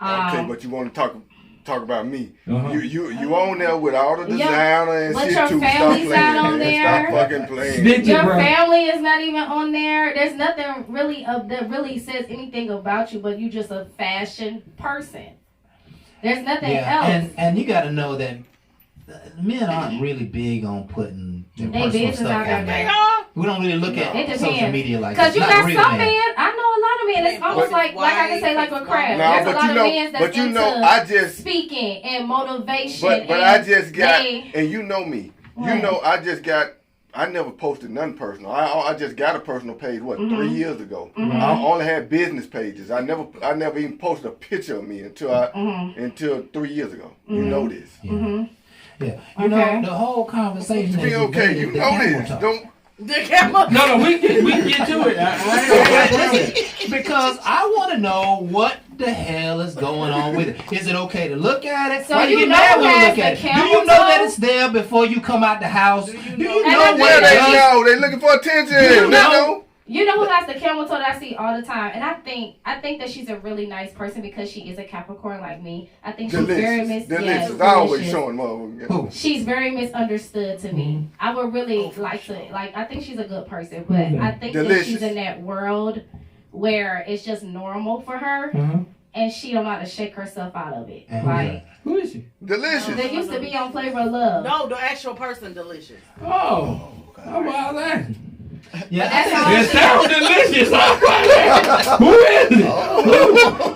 Okay, but you want to talk about me. Uh-huh. You on there with all the Yeah, designer and but shit your too. Stop family's playing. not on there. Stop fucking playing. Snitching, Your bro. family is not even on there. There's nothing really that really says anything about you, but you just a fashion person. There's nothing else. And you got to know that men aren't really big on putting their They personal business stuff out out there. there. We don't really look It at depends. social media like Because that. you Not got real some men. men, I know a lot of men, it's almost like I can say, like with crabs. No, There's a lot of men that's into I just speaking and motivation. But I just got, and you know me. Right. You know, I never posted nothing personal. I just got a personal page 3 years ago. I only had business pages. I never even posted a picture of me until 3 years ago. You know this. Yeah. You know, the whole conversation is okay. You know this. Don't. No, we can get to it. Because I want to know what the hell is going on with it. Is it okay to look at it? So why do you get mad when you look at it? Do you know that it's there before you come out the house? Do you know where they know? They're looking for attention. You know who has the camel toe that I see all the time, and I think that she's a really nice person because she is a Capricorn like me. I think she's very delicious. I always showing motherfuckers. She's very misunderstood to me. I would really like to I think she's a good person, but I think that she's in that world where it's just normal for her, and she don't know how to shake herself out of it. Like, who is she? Delicious. They used to be on Flavor of Love. No, the actual person, Delicious. Oh, how about that? Yeah, it sounds delicious. Who is it?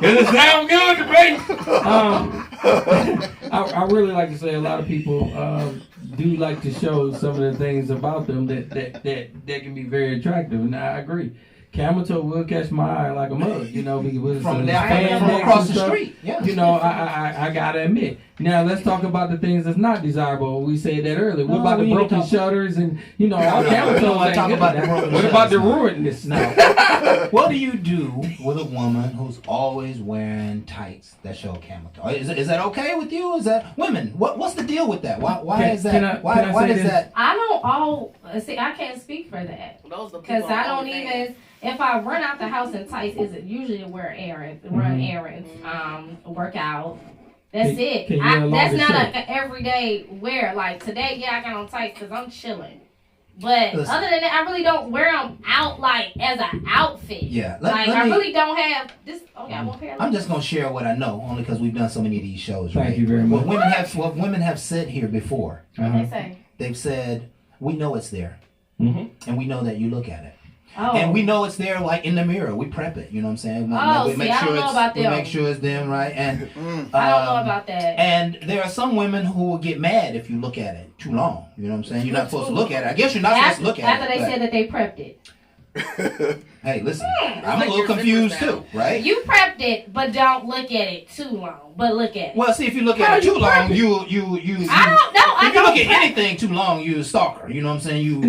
Does it sound good to me? I really like to say a lot of people do like to show some of the things about them that can be very attractive, and I agree. Camel toe will catch my eye like a mug, you know, because from across the street. Yeah. You know, I gotta admit. Now let's talk about the things that's not desirable. We said that earlier. What about the broken shutters and all camel toes? What about the ruinedness now? What do you do with a woman who's always wearing tights that show camel toe? Is that okay with you? Is that women? What's the deal with that? Why is that? Why does that? I don't see. I can't speak for that because I don't even. If I run out the house in tights, is it usually to run errands, work out. That's it. That's not an everyday wear. Like today, I got on tights because I'm chilling. But other than that, I really don't wear them out like as an outfit. Yeah. I really don't have this. Okay, I won't pair. I'm just gonna share what I know, only because we've done so many of these shows. Right? Thank you very much. What women have said here before. What they say? They've said, we know it's there, and we know that you look at it. Oh. And we know it's there, like in the mirror. We prep it. You know what I'm saying? We make sure it's them, right? And I don't know about that. And there are some women who will get mad if you look at it too long. You know what I'm saying? You're not supposed to look at it. I guess you're not supposed to look at it. After they said that they prepped it. Hey, listen, I'm a little confused too, right? You prepped it, but don't look at it too long. But look at it. Well, see, if you look at it too long, I don't know. If you look at anything too long, you're a stalker. You know what I'm saying? You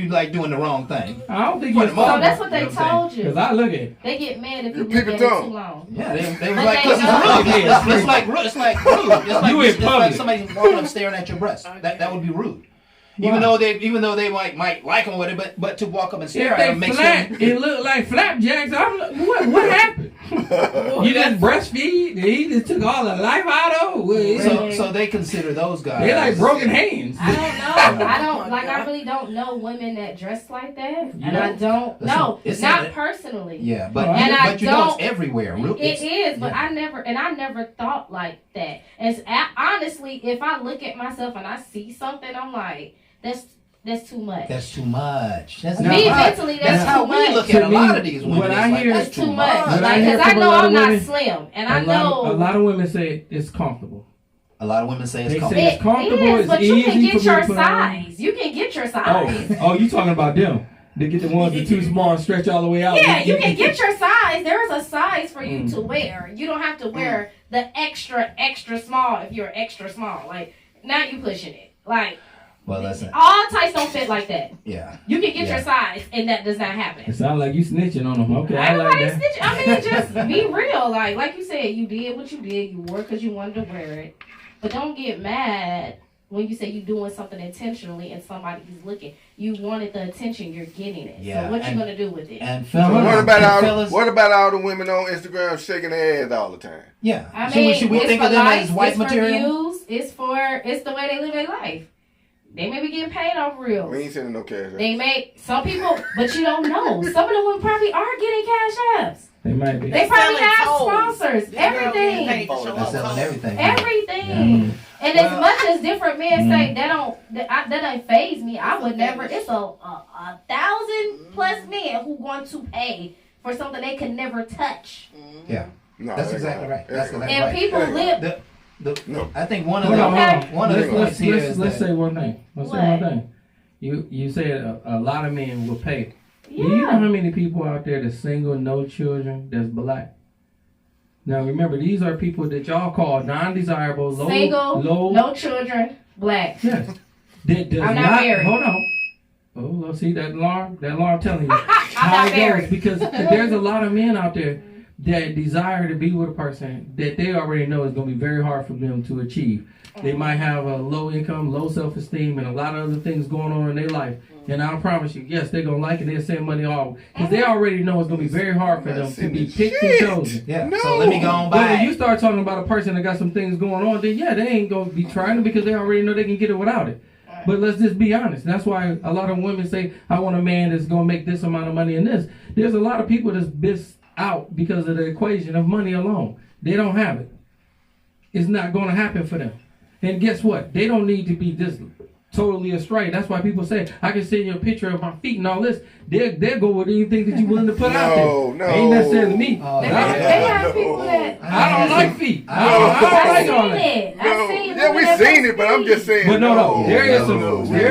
like doing the wrong thing. I don't think you're a stalker. So that's what they told you. Because I look at it. They get mad if you look at it too long. Yeah, they was like, it's like rude. It's like somebody walking up staring at your breast. That would be rude. Even though they might like them with it, but to walk up and stare at them makes them. It looked like flapjacks. What happened? You just breastfeed? He just took all the life out of it. So they consider those guys. They like broken hands. I don't know. I really don't know women that dress like that, and I don't know. It's not personally. Yeah, but you know it's everywhere. It is, but I never thought like that. And honestly, if I look at myself and I see something, I'm like. That's too much. That's too much. That's mentally. That's how too much. We look at a lot of these women. When I hear that's too much. Because I know I'm not slim, and I know a lot of women say it's comfortable. A lot of women say it's comfortable. It's comfortable. It is, but you can get your size. You can get your size. Oh, you talking about them? They get the ones that too small and stretch all the way out. Yeah, you can get your size. There is a size for you to wear. You don't have to wear the extra small if you're extra small. Like now you pushing it. Like. Well, listen. All tights don't fit like that. Yeah. You can get your size, and that does not happen. It sounds like you snitching on them. Okay, I like that. Snitching. I mean, just be real. Like you said, you did what you did. You wore because you wanted to wear it. But don't get mad when you say you're doing something intentionally and somebody's looking. You wanted the attention, you're getting it. Yeah, so what you gonna do with it? And what about all the women on Instagram shaking their ass all the time? Yeah. I mean, should we think of them as wife material? Views, it's the way they live their life. They may be getting paid off real. We ain't sending no cash. They may, some people, but you don't know. Some of them women probably are getting cash apps. They might be. They probably have sponsors. Everything. They're selling everything. Everything. Yeah. And as much as different men say that don't faze me, I would never. It's a 1,000+ men who want to pay for something they could never touch. Yeah. No, That's exactly right. That's exactly And right. people live. No. I think one of Hold the on. one of the points here is Let's that say one thing. Let's say one thing. You said a lot of men will pay. Yeah. Do you know how many people out there that's single, no children, that's black? Now remember, these are people that y'all call non-desirable, Single, low, no children, black. yes. That does I'm not married. Hold on. Oh, let's see that alarm telling you I'm how not it married. goes, because there's a lot of men out there that desire to be with a person that they already know is going to be very hard for them to achieve. They might have a low income, low self-esteem, and a lot of other things going on in their life. And I promise you, yes, they're going to like it. They'll send money off. Because they already know it's going to be very hard for them to be picked and chosen. yeah. No. So let me go on But when by. you start talking about a person that got some things going on, then yeah, they ain't going to be trying it because they already know they can get it without it. But let's just be honest. That's why a lot of women say, I want a man that's going to make this amount of money and this. There's a lot of people that's missed out because of the equation of money alone. They don't have it. It's not going to happen for them. And guess what? They don't need to be just totally astray. That's why people say, I can send you a picture of my feet and all this. They'll go with anything that you're willing to put out there. No. Ain't necessarily me. They have people that. I don't like feet. I I've don't like all seen that. it. I've seen Yeah, we seen it, but I'm just saying. But no. There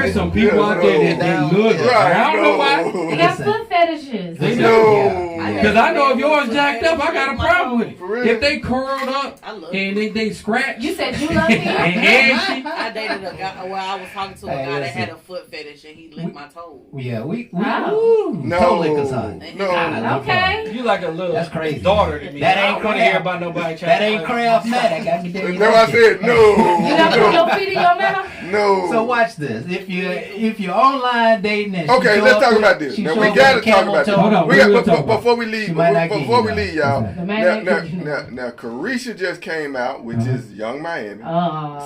is some people out there that look. I don't know why. They got foot fetishes. They No. Because I know if yours jacked up, I got a problem with For real. it. If they curled up I love and they scratch You said you love me. and ashy, I dated a guy. Well, I was talking to a Hey, guy that listen. had a foot fetish and he licked my toes. Yeah, we Wow. No. toe lickers, huh? No. Okay. You like a little That's crazy. daughter to me. That I ain't don't want to hear crap. about nobody trying That ain't craftmatic. I can tell you No, that I shit. said no. You got put your feet in your mouth? No. So watch this. If you're online dating and she Okay, show let's up talk with- about this. she Now show we up gotta with a talk camel about this. toe. Hold on. We What are we got talking about? before we leave. She might not get Before we you, leave, though. y'all. The man ain't getting you. Now, Carisha just came out, which is Young Miami,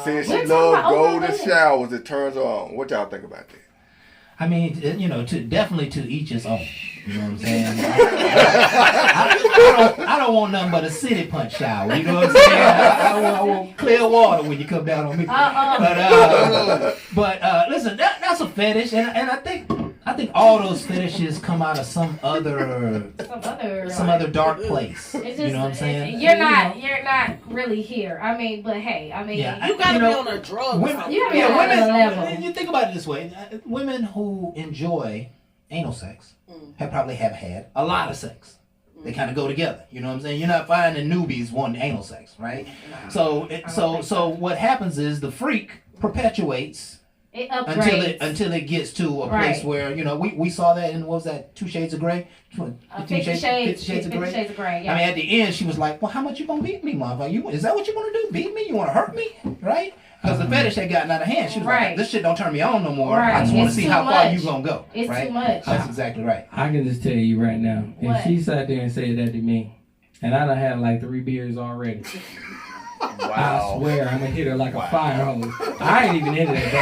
saying she we're talking loves about- golden showers. It turns her on. What y'all think about that? I mean, definitely to each his own. You know what I'm saying? I don't want nothing but a city punch shower. You know what I'm saying? I want clear water when you come down on me. But listen, that's a fetish, and I think all those fetishes come out of some other dark place. It's just, you know what I'm saying? You're not really here. I mean, but hey, Yeah, You gotta you know, be on a drug. Women, or something. You gotta be on another level. You think about it this way: women who enjoy anal sex have probably had a lot of sex. They kind of go together. You know what I'm saying? You're not finding newbies wanting anal sex, right? So what happens is the freak perpetuates It upgrades. until it gets to a place where we saw that in what was that 2 Shades of Grey? 50 Shades of Grey. Yeah. I mean, at the end, she was like, "Well, how much you gonna beat me, motherfucker? Is that what you want to do? Beat me? You want to hurt me, right?" Because the fetish had gotten out of hand. She was like, "This shit don't turn me on no more. I just want to see how far you gonna go." It's right? too much. That's exactly right. I can just tell you right now, What? if she sat there and said that to me, and I done had like 3 beers already, I swear I'm gonna hit her like a fire hose. I ain't even hit it, but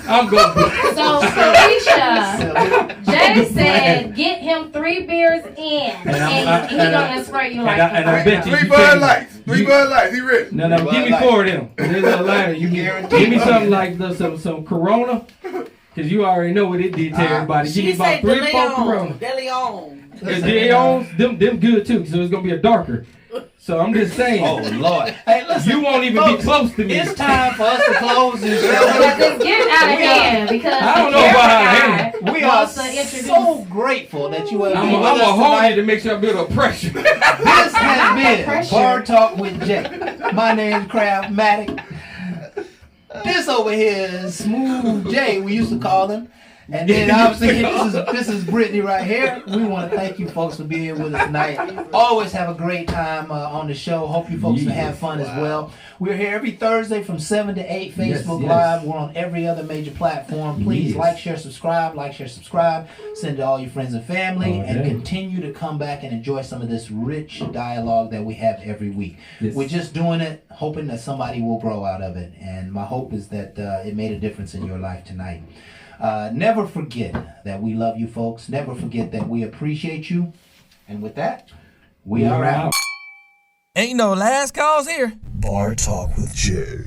I'm gonna. So, Carisha, Jay said, get him 3 beers in, and he gonna spray you like and I bet you. 3 Bud Lights. 3 Bud Lights. He ready? No, give me 4 of them. There's a ladder. You give me something like some Corona, because you already know what it did to everybody. Give me She about said 3 or 4 Corona. De Leon. Them good too, so it's gonna be a darker. So I'm just saying. Oh Lord! Hey, listen, You won't even folks, be close to me. It's time for us to close this show. But it's getting out of hand because I don't know about out of hand. We are wants to introduce. so grateful that you have I'm been with gonna us hold tonight. it to make sure I build a pressure. This has been pressure. Bar Talk with Jay. My name's Craftmatic. This over here is Smooth Jay, we used to call him. And then obviously this is Brittany right here. We want to thank you folks for being here with us tonight. Always have a great time on the show. Hope you folks have fun as well. We're here every Thursday from 7 to 8, Facebook Yes. Live. We're on every other major platform. Please like, share, subscribe. Send to all your friends and family. And continue to come back and enjoy some of this rich dialogue that we have every week. Yes. We're just doing it, hoping that somebody will grow out of it. And my hope is that it made a difference in your life tonight. Never forget that we love you folks. Never forget that we appreciate you. And with that, we are out. Ain't no last calls here. Bar Talk with Jay.